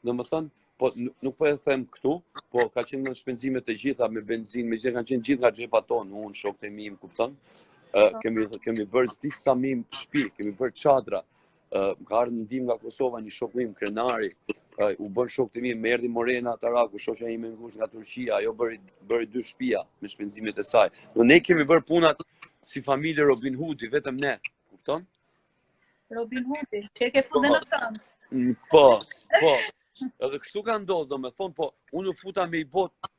Speaker 2: domethënë, po nuk po e them këtu, po ka qenë në shpenzimet të gjitha me benzinë, me gjithë kanë qenë gjithë nga xhepat tonë, unë, shokët e mi, kupton? Kemi bërë disa mim shtëpi, kemi bërë çadra, ka ardhur ndihmë nga Kosova, një shok im krenari, u bën shokët e mi, më erdhi Morena Taraku, shoqja ime ngushtë nga Turqia, ajo bëri 2 shtëpia me shpenzimet e saj. Ne kemi bërë punat si familje Robin Hoodi, vetëm ne, kupton?
Speaker 1: Robin Hoodi, që ke futur në këmbë.
Speaker 2: Po. Edhe kështu ka ndodhur, domethënë, po unë u futa me i botë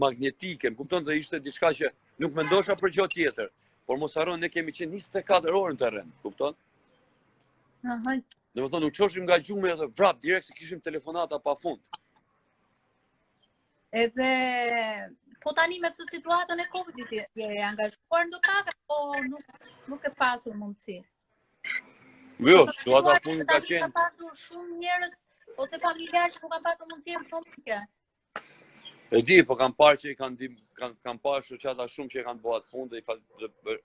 Speaker 2: magnetike, më kupton, dhe ishte diçka që nuk mendosha për gjë tjetër. Por mos harron, ne kemi qenë 24 orë në terren, kupton? Domethënë, nuk çoshim nga gjumë edhe vrap direkt se kishim telefonata pafund.
Speaker 1: Edhe po tani me këtë situatën e Covidit je angazhuar ndonjëherë po nuk e pasur mundësi.
Speaker 2: Jo, situata punë ka qenë.
Speaker 1: Ka pasur shumë njerëz ose familjarë që nuk kanë pasur mundësi ekonomike.
Speaker 2: E di, po kam parë që kam parë shoqata shumë që kanë bëhat punë dhe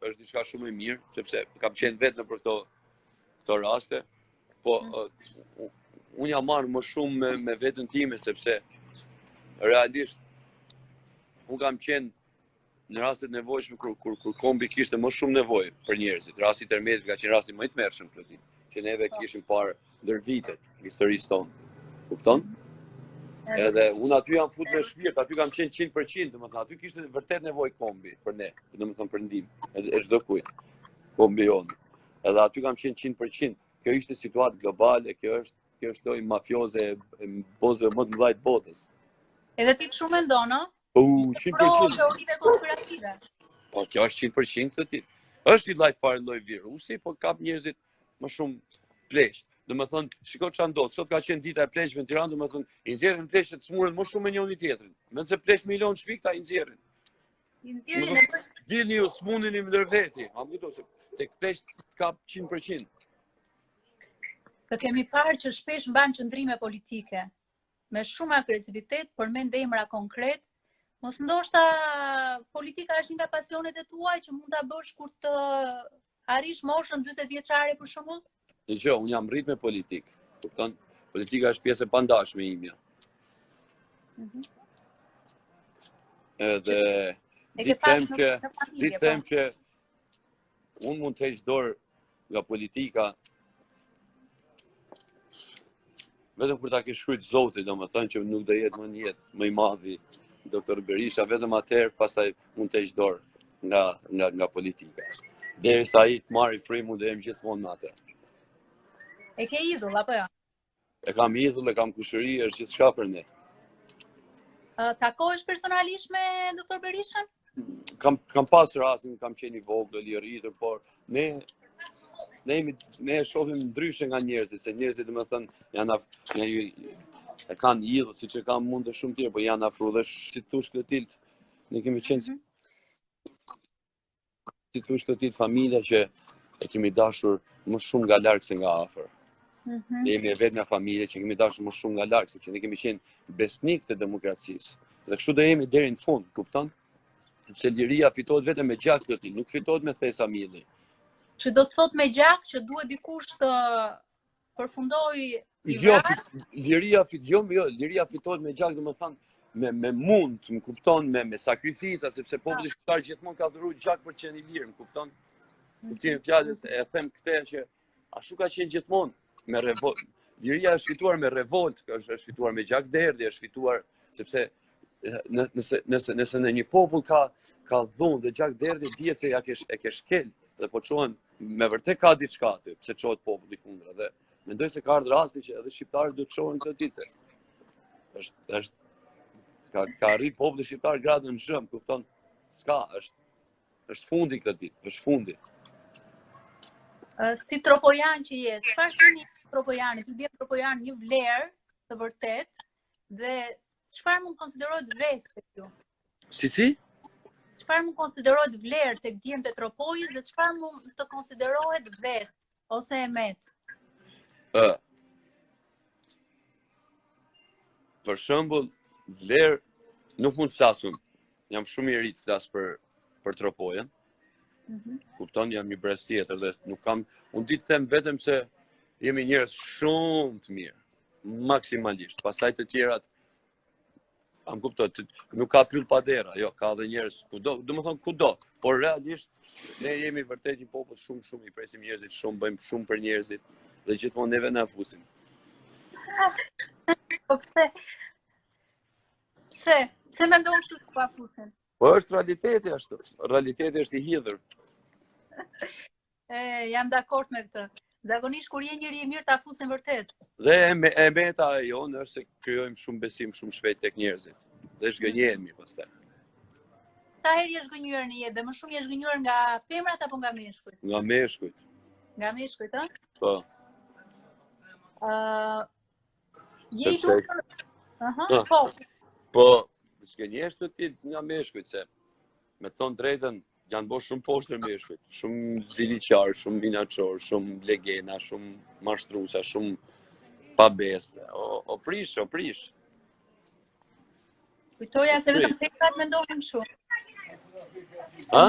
Speaker 2: është diçka shumë e mirë, sepse kam qenë vetë në për këto raste, po unë jam marrë më shumë me veten time sepse realisht, unë kam qenë në rastet nevojshme kur kombi kishte më shumë nevojë për njerëzit. Rasti i Termetit ka qenë rasti më i tmerrshëm plotësisht, që neve kishim parë ndër vitet historisë tonë. Kupton? Edhe unë aty jam fut me shpirt, aty kam qenë 100%, domethënë aty kishte vërtet nevojë kombi për ne, domethënë për ndihmë, e çdo kujt. Kombi jonë. Edhe aty kam qenë 100%. Kjo ishte situatë globale, kjo është lojë mafioze e bozëve më të mëdha të botës.
Speaker 1: Edhe ti shumë mendon, ë?
Speaker 2: 100%.
Speaker 1: Teorive konspirative.
Speaker 2: Po kjo është 100% të ti. Është i lajt fare lloj virusi, po kap njerëzit më shumë pleqë. Domethënë, shiko çfarë ndodh. Sot ka qenë dita e pleqëve në Tiranë, domethënë, i nxjerrin pleqët smuren më shumë me njëri tjetrin. Mendse pleqë milion shpik ta i nxjerrin.
Speaker 1: I nxjerrin e
Speaker 2: Dilni ju smundeni ndër veti. A më kujto se tek pleqë kap 100%.
Speaker 1: Të kemi parë që shpesh mban qëndrime politike me shumë agresivitet, përmend emra konkret. Mos ndoshta politika është një nga pasionet e tuaj që mund ta bësh kur të arrish moshën 40 vjeçare për shembull?
Speaker 2: Dgjoj, unë jam rrit me politikë. Kupton? Politika është pjesë e pandashme imja. Edhe them që unë mund të heq dorë nga politika vetëm kur ta ke shkruajt Zoti, domethënë që nuk do jetë më një jetë më i madhi Doktor Berisha, vetëm atëherë pastaj mund të heq dorë nga politika. Derisa ai të marrë frymën do jem gjithmonë me atë.
Speaker 1: E ke idhull apo jo?
Speaker 2: E kam idhull, e kam kushëri, është gjithçka për ne.
Speaker 1: Takohesh personalisht me Doktor Berishën?
Speaker 2: Kam pasur rastin, kam qenë i vogël, i rritur, por ne e shohim ndryshe nga njerëzit, se njerëzit domethënë e kanë idhull, siç e kanë mundë shumë tjerë, por janë afru dhe si thosh Klotilt, ne kemi qenë si thosh Klotilt familja që e kemi dashur më shumë nga larg se nga afër. Ne jemi vetë nga familje që kemi dashur më shumë nga larg, sepse ne kemi qenë besnik të demokracisë. Dhe kështu do jemi deri në fund, kupton? Sepse liria fitohet vetëm me gjak Klotilt, nuk fitohet me thesa milli.
Speaker 1: Që do të thot me gjak që duhet dikush të përfundojë
Speaker 2: liria fitohet me gjak, domethënë me mund, më kupton, me sakrifica, sepse populli shqiptar gjithmonë ka dhuruar gjak për qenë i lirë, më kupton? Kuptimin fjalës e them këtë që ashtu ka qenë gjithmonë me revolt. Liria është fituar me revolt, është fituar me gjak derdhje, është fituar sepse nëse në një popull ka dhunë dhe gjak derdhje, dihet se e ke shkel dhe po çohen me vërtet ka diçka aty, pse çohet populli kundra dhe mendoj se ka ardhur rasti që edhe shqiptarët do të shohin këtë ditë. Ka arrit populli shqiptar gradën në zhëm, kupton? S'ka, është fundi këtë ditë, është fundi.
Speaker 1: Si tropojan që je, çfarë thoni tropojanit? Ti bie tropojan një vlerë të vërtet dhe çfarë mund konsiderohet vesë tek ju?
Speaker 2: Si?
Speaker 1: Çfarë mund konsiderohet vlerë tek djemtë e tropojës dhe çfarë mund të konsiderohet vesë ose emet?
Speaker 2: Për shembull, vlerë nuk mund të flasum. Jam shumë i ri të flas për tropojën. Kupton, jam një brez tjetër dhe nuk kam, unë di të them vetëm se jemi njerëz shumë të mirë, maksimalisht. Pastaj të tjerat, am kupton, nuk ka pyll pa dera, jo, ka edhe njerëz kudo, domethënë kudo, por realisht ne jemi vërtet një popull shumë i presim njerëzit, shumë bëjmë shumë për njerëzit dhe gjithmonë neve na fusin.
Speaker 1: Po pse mendon kështu se pa fusin?
Speaker 2: Po është realiteti ashtu. Realiteti është i hidhur.
Speaker 1: Jam dakord me këtë. Zakonisht kur je njëri i mirë ta fusin vërtet.
Speaker 2: Dhe e meta e jonë është se krijojmë shumë besim shumë shpejt tek njerëzit. Dhe zgënjehemi pastaj.
Speaker 1: Sa herë je zgënjur në jetë dhe më shumë je zgënjur nga femrat apo nga meshkujt?
Speaker 2: Nga meshkujt.
Speaker 1: Nga meshkujt, ëh?
Speaker 2: Po.
Speaker 1: Je i duhur. Po.
Speaker 2: Po, zgënjesh të ti nga meshkujt se me thon drejtën janë bërë shumë poshtë meshkujt, shumë ziliqar, shumë minaçor, shumë legena, shumë mashtruesa, shumë pabesë. O prish.
Speaker 1: Kujtoja se vetëm femrat mendonin kështu.
Speaker 2: Ha?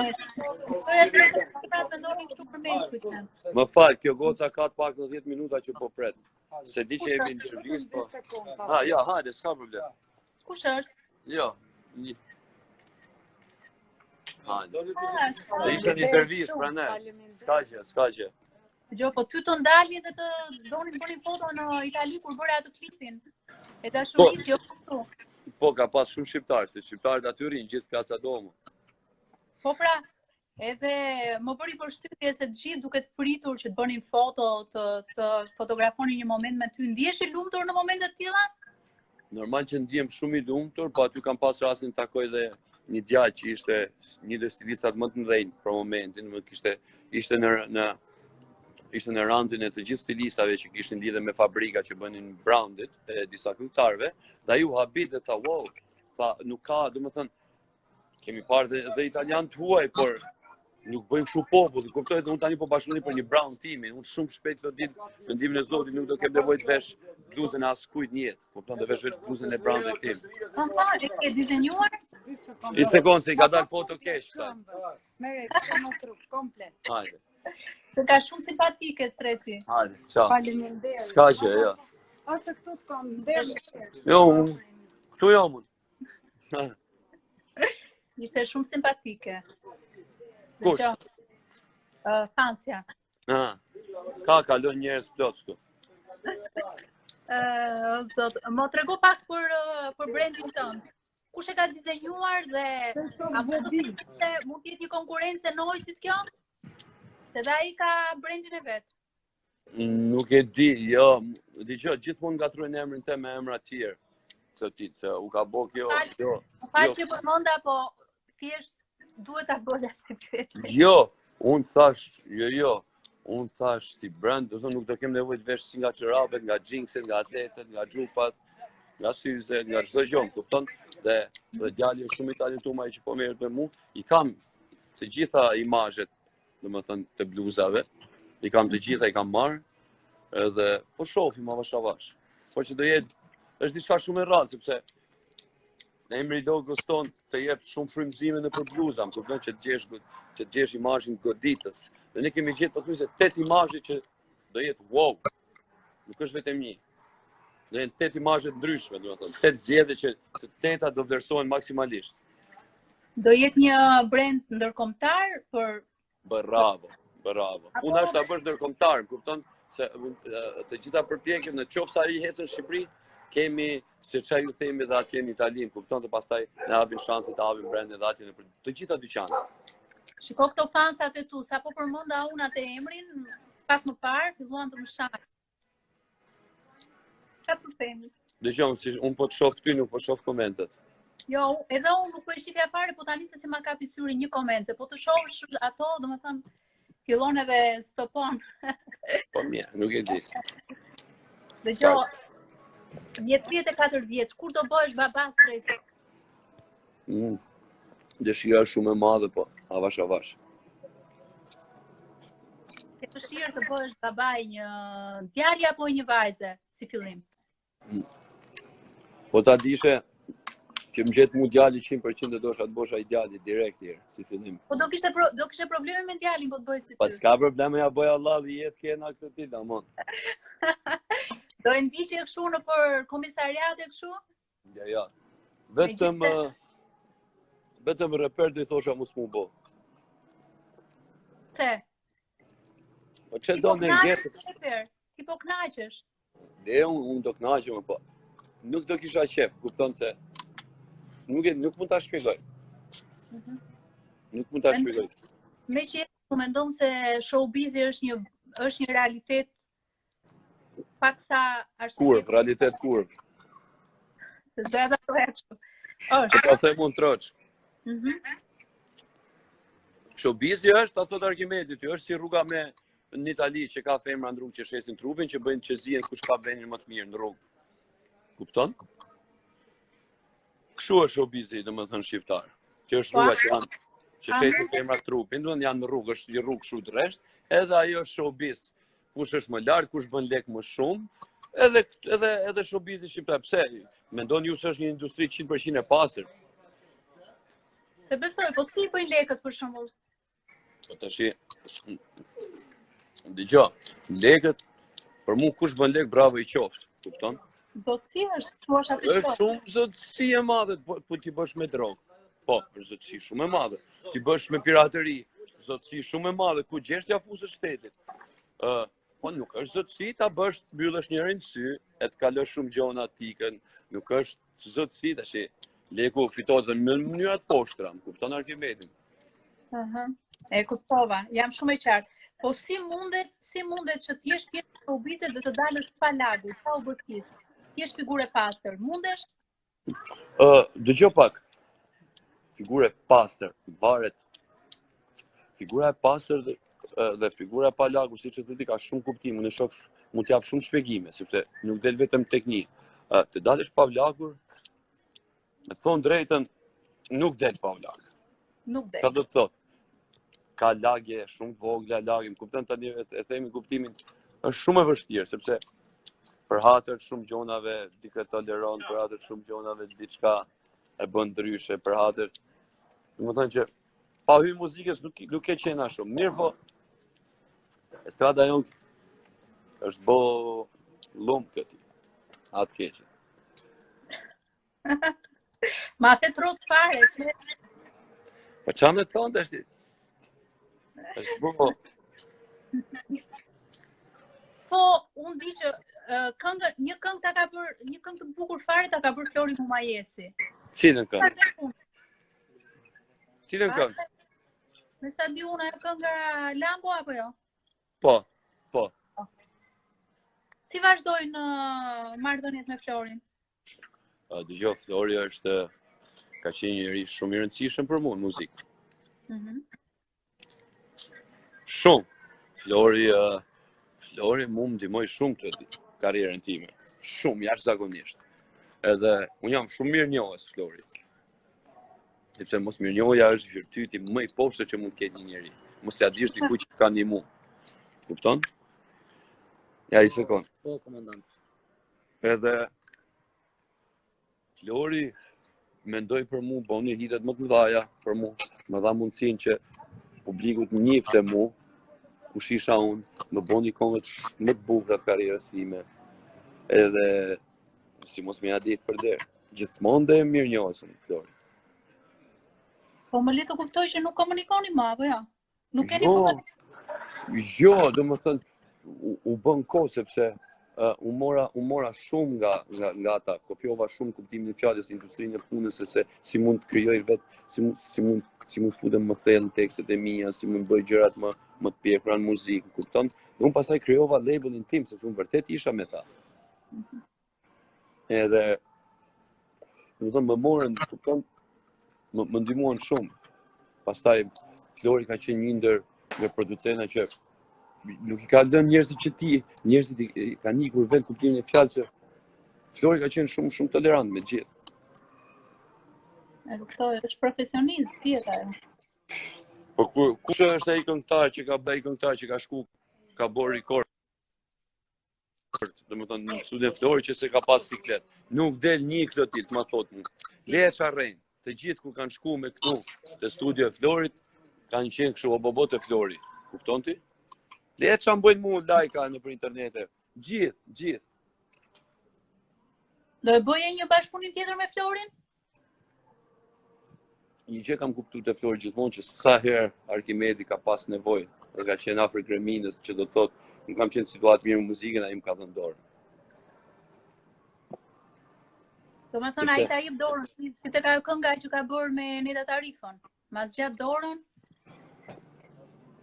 Speaker 1: Kujtoja se vetëm femrat mendonin kështu për meshkujt.
Speaker 2: Më fal, kjo goca ka të pak në 10 minuta që po pret. Se di që jemi në intervistë, po. Ja, hajde, s'ka problem.
Speaker 1: Kush është?
Speaker 2: Jo. Dhe ishte një intervistë, prandaj. S'ka gjë.
Speaker 1: Gjo, po ty të ndalje dhe të donin bëni foto në Itali kur bëre atë klipin. E dashurisë, jo kështu.
Speaker 2: Po, ka pas shumë shqiptarë, se shqiptarët aty rinë gjithë Placa Domo.
Speaker 1: Po pra, edhe më bëri përshtypje se të gjithë duke të pritur që të bënin foto, të fotografonin një moment me ty. Ndihesh i lumtur në momente të tilla?
Speaker 2: Normal që ndihem shumë i lumtur, po aty kam pas rastin të takoj dhe një djalë që ishte një dhe stilistat më të mëdhenj për momentin, ishte në randin e të gjithë stilistave që kishin lidhe me fabrika që bënin brandit e disa këngëtarëve, dhe ai u habit dhe tha, wow, pa nuk ka, domethënë, kemi parë dhe italian të huaj, por nuk bëjmë shumë popull, kuptoj dhe unë tani po bashkëpunoj për një brand timi, unë shumë shpejt do ditë, mendimin e Zotit nuk do kem nevojë të vesh bluzën e askujt në jetë, kupton, do vesh vetëm bluzën e brandit tim.
Speaker 1: Aha, e dizenjuar?
Speaker 2: Një sekondë se i ka dalë foto keq, sa.
Speaker 3: Merre, në trup komplet.
Speaker 2: Hajde.
Speaker 1: Se ka shumë simpatike Stresi.
Speaker 2: Hajde, ciao.
Speaker 3: Faleminderit.
Speaker 2: S'ka gjë, jo.
Speaker 3: Ose këtu të kam deri.
Speaker 2: Jo, këtu jam unë.
Speaker 1: Ishte shumë simpatike.
Speaker 2: Kush?
Speaker 1: Fansja.
Speaker 2: Ka kalon njerëz plot këtu.
Speaker 1: Zot, më trego pak për brandin tënd. Kush e ka dizenjuar dhe a mund të jetë një konkurrencë Noisit kjo? Se dhe ai ka brandin e vet.
Speaker 2: Nuk e di, jo. Dgjoj, gjithmonë ngatrojnë emrin të me emra të tjerë. Se u ka bë kjo.
Speaker 1: Më fal që përmenda, po thjesht duhet ta bëja si pyetje.
Speaker 2: Jo, unë thash, unë thash si brand, do të thonë nuk do kem nevojë të vesh si nga çorapet, nga xhinkset, nga atletët, nga xhufat, nga syze, nga çdo gjë, kupton? Dhe djali është shumë i talentuar ai që po merret me mua, i kam të gjitha imazhet, domethënë të bluzave, i kam të gjitha, i kam marrë, edhe po shohim avash avash. Po që do jetë, është diçka shumë e rrallë, sepse në emri i logos ton të jep shumë frymëzime në për bluza, më kupton që të gjesh imazhin goditës. Dhe ne kemi gjetë pothuajse 8 imazhe që do jetë wow. Nuk është vetëm një. Do jenë 8 imazhe ndryshme, domethënë, 8 zgjedhje që të 8-ta do vlerësohen maksimalisht.
Speaker 1: Do jetë një brand ndërkombëtar për
Speaker 2: Bravo. Unë është ta bësh ndërkombëtar, kupton se të gjitha përpjekjet në qoftë sa i hesën në Shqipëri, kemi se çfarë ju themi dhe atje në Itali, kupton, të pastaj ne hapim shanse të hapim brende dhe atje në të gjitha dyqanet.
Speaker 1: Shiko këto fansat e tu, sa po përmenda unë atë emrin, pak më parë filluan të më shahin. Çfarë të themi?
Speaker 2: Dëgjoj, si unë po të shoh këty, nuk po shoh komentet.
Speaker 1: Jo, edhe unë nuk po e shifja fare, po tani se si ma kapi syri një koment, se po të shohësh ato, domethënë fillon edhe stopon.
Speaker 2: Po mirë, nuk e di.
Speaker 1: Dëgjoj, je 34 vjeç, kur do bëhesh baba Stresi?
Speaker 2: Dëshira shumë e madhe, po, avash.
Speaker 1: Ke dëshirë të bëhesh baba i një djali apo i një vajze, si fillim?
Speaker 2: Po ta dishe që më gjetë mu djali 100% do të bosha i djali direkt herë, si fillim.
Speaker 1: Po do kishte probleme me djalin, po të bëj si ty.
Speaker 2: Pas ka probleme, ja bëj Allah dhe jetë kena këtë ti, damon.
Speaker 1: Do e ndiqje kështu në për komisariate kështu?
Speaker 2: Ja. Vetëm reper do i thosha mos mu bo.
Speaker 1: Se?
Speaker 2: Po që do në ngetës?
Speaker 1: Ti po knaqesh?
Speaker 2: Dhe unë do knaqem, po. Nuk do kisha qef, kupton se nuk mund ta shpjegoj. Nuk mund ta shpjegoj.
Speaker 1: Me që u mendon se showbizi është një realitet paksa
Speaker 2: kurv, realitet kurv.
Speaker 1: Se do ta thoya kështu.
Speaker 2: Është. Po them unë troç. Showbizi është, ta thot argumenti ty, është si rruga me në Itali që ka femra në rrugë që shesin trupin, që bëjnë qezien kush ka vendin më të mirë në rrugë. Kupton? Kështu është showbizi, domethënë shqiptar. Që është rruga që shesin femra trupin, domethënë janë në rrugë, është një rrugë kështu drejt, edhe ajo është showbiz. Kush është më lart, kush bën lek më shumë, edhe showbizi shqiptar. Pse? Mendoni ju se është një industri 100% e pastër?
Speaker 1: Se besoj, po si bëjnë lekët për shembull?
Speaker 2: Po tash dëgjoj, lekët për mua kush bën lek bravo i qoftë, kupton?
Speaker 1: Zotësi është, thua atë
Speaker 2: Është
Speaker 1: çfarë?
Speaker 2: shumë zotësi e madhe, po ti bësh me drogë. Po, është zotësi shumë e madhe. Ti bësh me pirateri, zotësi shumë e madhe, ku gjesh t'ja fusësh shtetit. Po nuk është zotësi ta bësh të mbyllësh njërin sy, e të kalosh shumë gjona tikën, nuk është zotësi tash. Leku fitohet në mënyra të poshtra, më kupton Arkimedin.
Speaker 1: E kuptova, jam shumë e qartë. Po si mundet që t'jesh tjetër showbizit dhe të dalësh pa lagu, pa u bërkis? T'jesh figurë e pastër, mundesh?
Speaker 2: Dëgjoj pak. Figurë e pastër, varet. Figura e pastër dhe figura pa lagu, siç e thotë, ka shumë kuptim, unë shoh, mund t'jap shumë shpjegime, sepse nuk del vetëm teknik. Të dalësh pa lagur, me të thonë drejtën, nuk del pa lag.
Speaker 1: Nuk del.
Speaker 2: Ka do të thotë, ka lagje shumë vogla, lagje, më kupton tani e themi kuptimin, është shumë e vështirë, sepse për hatër shumë gjonave dikë toleron, për hatër shumë gjonave diçka e bën ndryshe, për hatër, domethënë që pa hyrë muzikës nuk e qena shumë. Mirë po, estrada jonë është bo lumë këti, atë keqë.
Speaker 1: Ma the trot fare, që...
Speaker 2: Po qa me thonë të është bo...
Speaker 1: Po, unë di që një këngë ta ka bërë, një këngë të bukur fare ta ka bërë Flori Mumajesi.
Speaker 2: Cilën këngë? Cilën këngë?
Speaker 1: Me sa di unë, ajo kënga Lambo apo jo?
Speaker 2: Po.
Speaker 1: Si vazhdojnë marrëdhëniet me Florin?
Speaker 2: Dëgjoj, Flori është ka qenë njëri shumë i rëndësishëm për mua në muzikë. Shumë. Flori mu më ndihmoi shumë këtë karrierën time. Shumë, jashtëzakonisht. Edhe unë jam shumë mirë njohës Florit. Sepse mos mirënjohja është virtyti më i poshtë që mund të ketë një njeri. Mos ja dish dikujt që ka ndihmu. Kupton? Ja, i sekond.
Speaker 4: Po, komandant.
Speaker 2: Edhe Flori mendoj për mu, bëni hitet më të mëdha për mu. Më dha mundësinë që publiku të njihte mu, kush isha unë, më bëni këngët më të bukura të karrierës time. Edhe si mos më ja ditë për derë. Gjithmonë dhe mirë njohësën, Flori.
Speaker 1: Po më le të kuptoj që nuk komunikoni më, apo jo? Nuk keni më...
Speaker 2: Jo, do më thënë, u bën kohë sepse u mora shumë nga ata, kopjova shumë kuptimin e fjalës industrinë e punës, sepse si mund të krijoj vetë, si mund futem më thellë në tekstet e mia, si mund bëj gjërat më të pjekura në muzikë, kupton? Dhe unë pastaj krijova labelin tim, sepse unë vërtet isha me ta. Edhe, do të më morën, kupton, më ndihmuan shumë. Pastaj Flori ka qenë një ndër producenta që nuk i ka lënë njerëzit kanë ikur vend kuptimin e fjalës që Flori ka qenë shumë tolerant me gjithë.
Speaker 1: E kuptoj, është profesionist, tjetër ajo.
Speaker 2: Po kush është ai këngëtar që ka shku, ka bërë rekord? Domethënë në studion Flori që se ka pas siklet. Nuk del një klotit, ma thotë mu. Le e çarrejnë. Të gjithë ku kanë shku me këtu te studio Florit kanë qenë kështu obobo të Flori. Kupton ti? Le e çan bëjnë mu lajka nëpër internete. Gjithë.
Speaker 1: Do e bëje një bashkëpunim tjetër me Florin?
Speaker 2: Një gjë kam kuptuar te Flori gjithmonë që sa herë Arkimedi ka pas nevojë, dhe ka qenë afër Greminës, që do të thotë, nuk kam qenë situatë mirë me muzikën, ai më ka dhënë dorë.
Speaker 1: Do me thonë, ai ta jep dorën, si të ka kënga që ka bërë me Neda Tarifën. Ma zgjat dorën?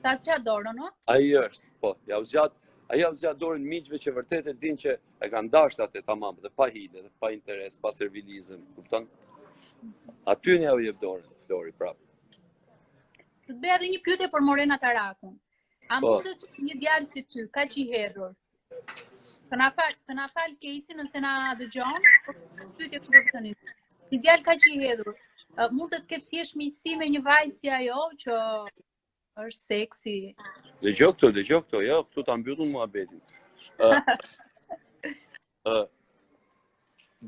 Speaker 1: Ta zgjat dorën, no?
Speaker 2: Ai është, po, ja u zgjat dorën miqve që vërtet e din që e kanë dashur atë tamam, dhe pa hile, dhe pa interes, pa servilizëm, kupton? Aty ne ja u jep dorën, Flori prapë.
Speaker 1: Të të bëja edhe një pyetje për Morena Tarakun. A mundet një djalë si ty, kaq i hedhur? Të na fal Kesi nëse na dëgjon, pyetje profesioniste. Një djalë kaq i hedhur, mund të ketë thjesht miqësi me një vajzë si ajo që është seksi?
Speaker 2: Dëgjoj këto, jo, këtu ta mbyllun muhabetin.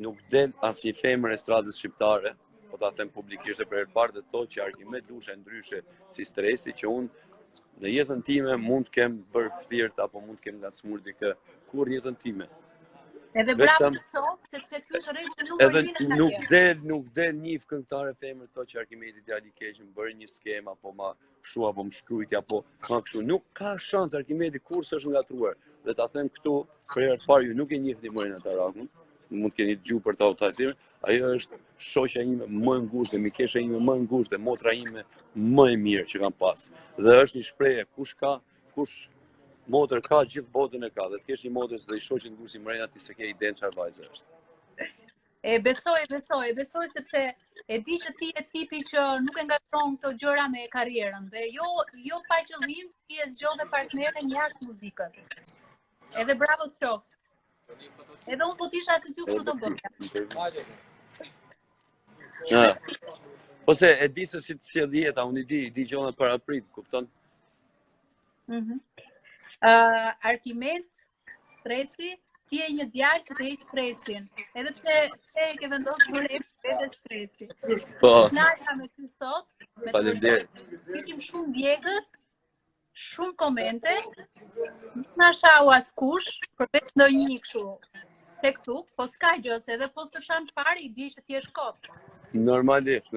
Speaker 2: Nuk del asnjë femër e stradës shqiptare, po ta them publikisht për herë parë, dhe thotë që Arkimed Lusha ndryshe si stresi, që unë në jetën time mund të kem bërë flirt apo mund të kem ngacmuar dikë, kur në jetën time.
Speaker 1: Edhe bravo të shoh, sepse ky është rregull numër
Speaker 2: Edhe
Speaker 1: 1
Speaker 2: nuk del një këngëtar e femër të që Arkimedi djali i keq më bëri një skem apo ma kështu apo më shkrujti apo ma kështu. Nuk ka shans Arkimedi kurse është ngatruar. Dhe ta them këtu, për herë të parë ju nuk e njihni Morena Tarakun, mund të keni dëgjuar për ta udhëtuar. Ajo është shoqja ime më e ngushtë, mikesha ime më e ngushtë, motra ime më e mirë që kam pas. Dhe është një shprehje, kush motër ka, gjithë botën e ka. Dhe të kesh një motër dhe i shoqë ngushtë si Morena, ti se ke iden çfarë vajzë është.
Speaker 1: E besoj sepse e di që ti je tipi që nuk e ngatron këto gjëra me karrierën dhe jo pa qëllim ti e zgjodhe partneren jashtë muzikës. Edhe bravo të qoftë. Edhe unë po t'isha se ty kështu do bëja.
Speaker 2: Po se e di se si të sjell jeta, unë i di gjona para prit, kupton?
Speaker 1: Arkimed, stresi, ti je një djalë që të heq stresin. Edhe pse e ke vendosur për vetë stresi.
Speaker 2: Po.
Speaker 1: Knaqja me ty sot.
Speaker 2: Faleminderit.
Speaker 1: Ishim shumë djegës, shumë komente. Nuk na shau askush, përveç ndonjë kështu tek tu, po s'ka gjë, se edhe po të shan fare i di që ti je kot.
Speaker 2: Normalisht.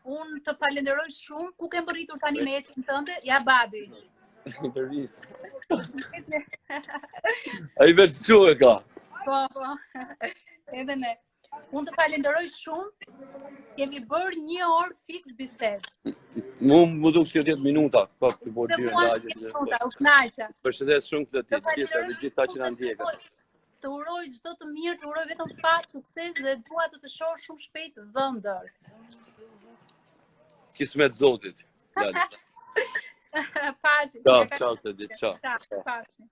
Speaker 1: Unë të falenderoj shumë. Ku ke mbërritur tani me ecin tënde? Ja babi.
Speaker 2: Ai veç çu e ka.
Speaker 1: Po. Edhe ne. Unë të falenderoj shumë. Kemi bërë 1 orë fiks bisedë.
Speaker 2: Më duk si 10 minuta, po të bëj dy lagje.
Speaker 1: U knaqa.
Speaker 2: Përshëndes shumë këtë gjithë ta që na ndjekën.
Speaker 1: Të uroj çdo të mirë, të uroj vetëm fat, sukses dhe dua të shoh shumë shpejt dhëndër.
Speaker 2: Kismet Zotit.
Speaker 1: Paçi.
Speaker 2: Ciao, të ditë, ciao.
Speaker 1: Paçi.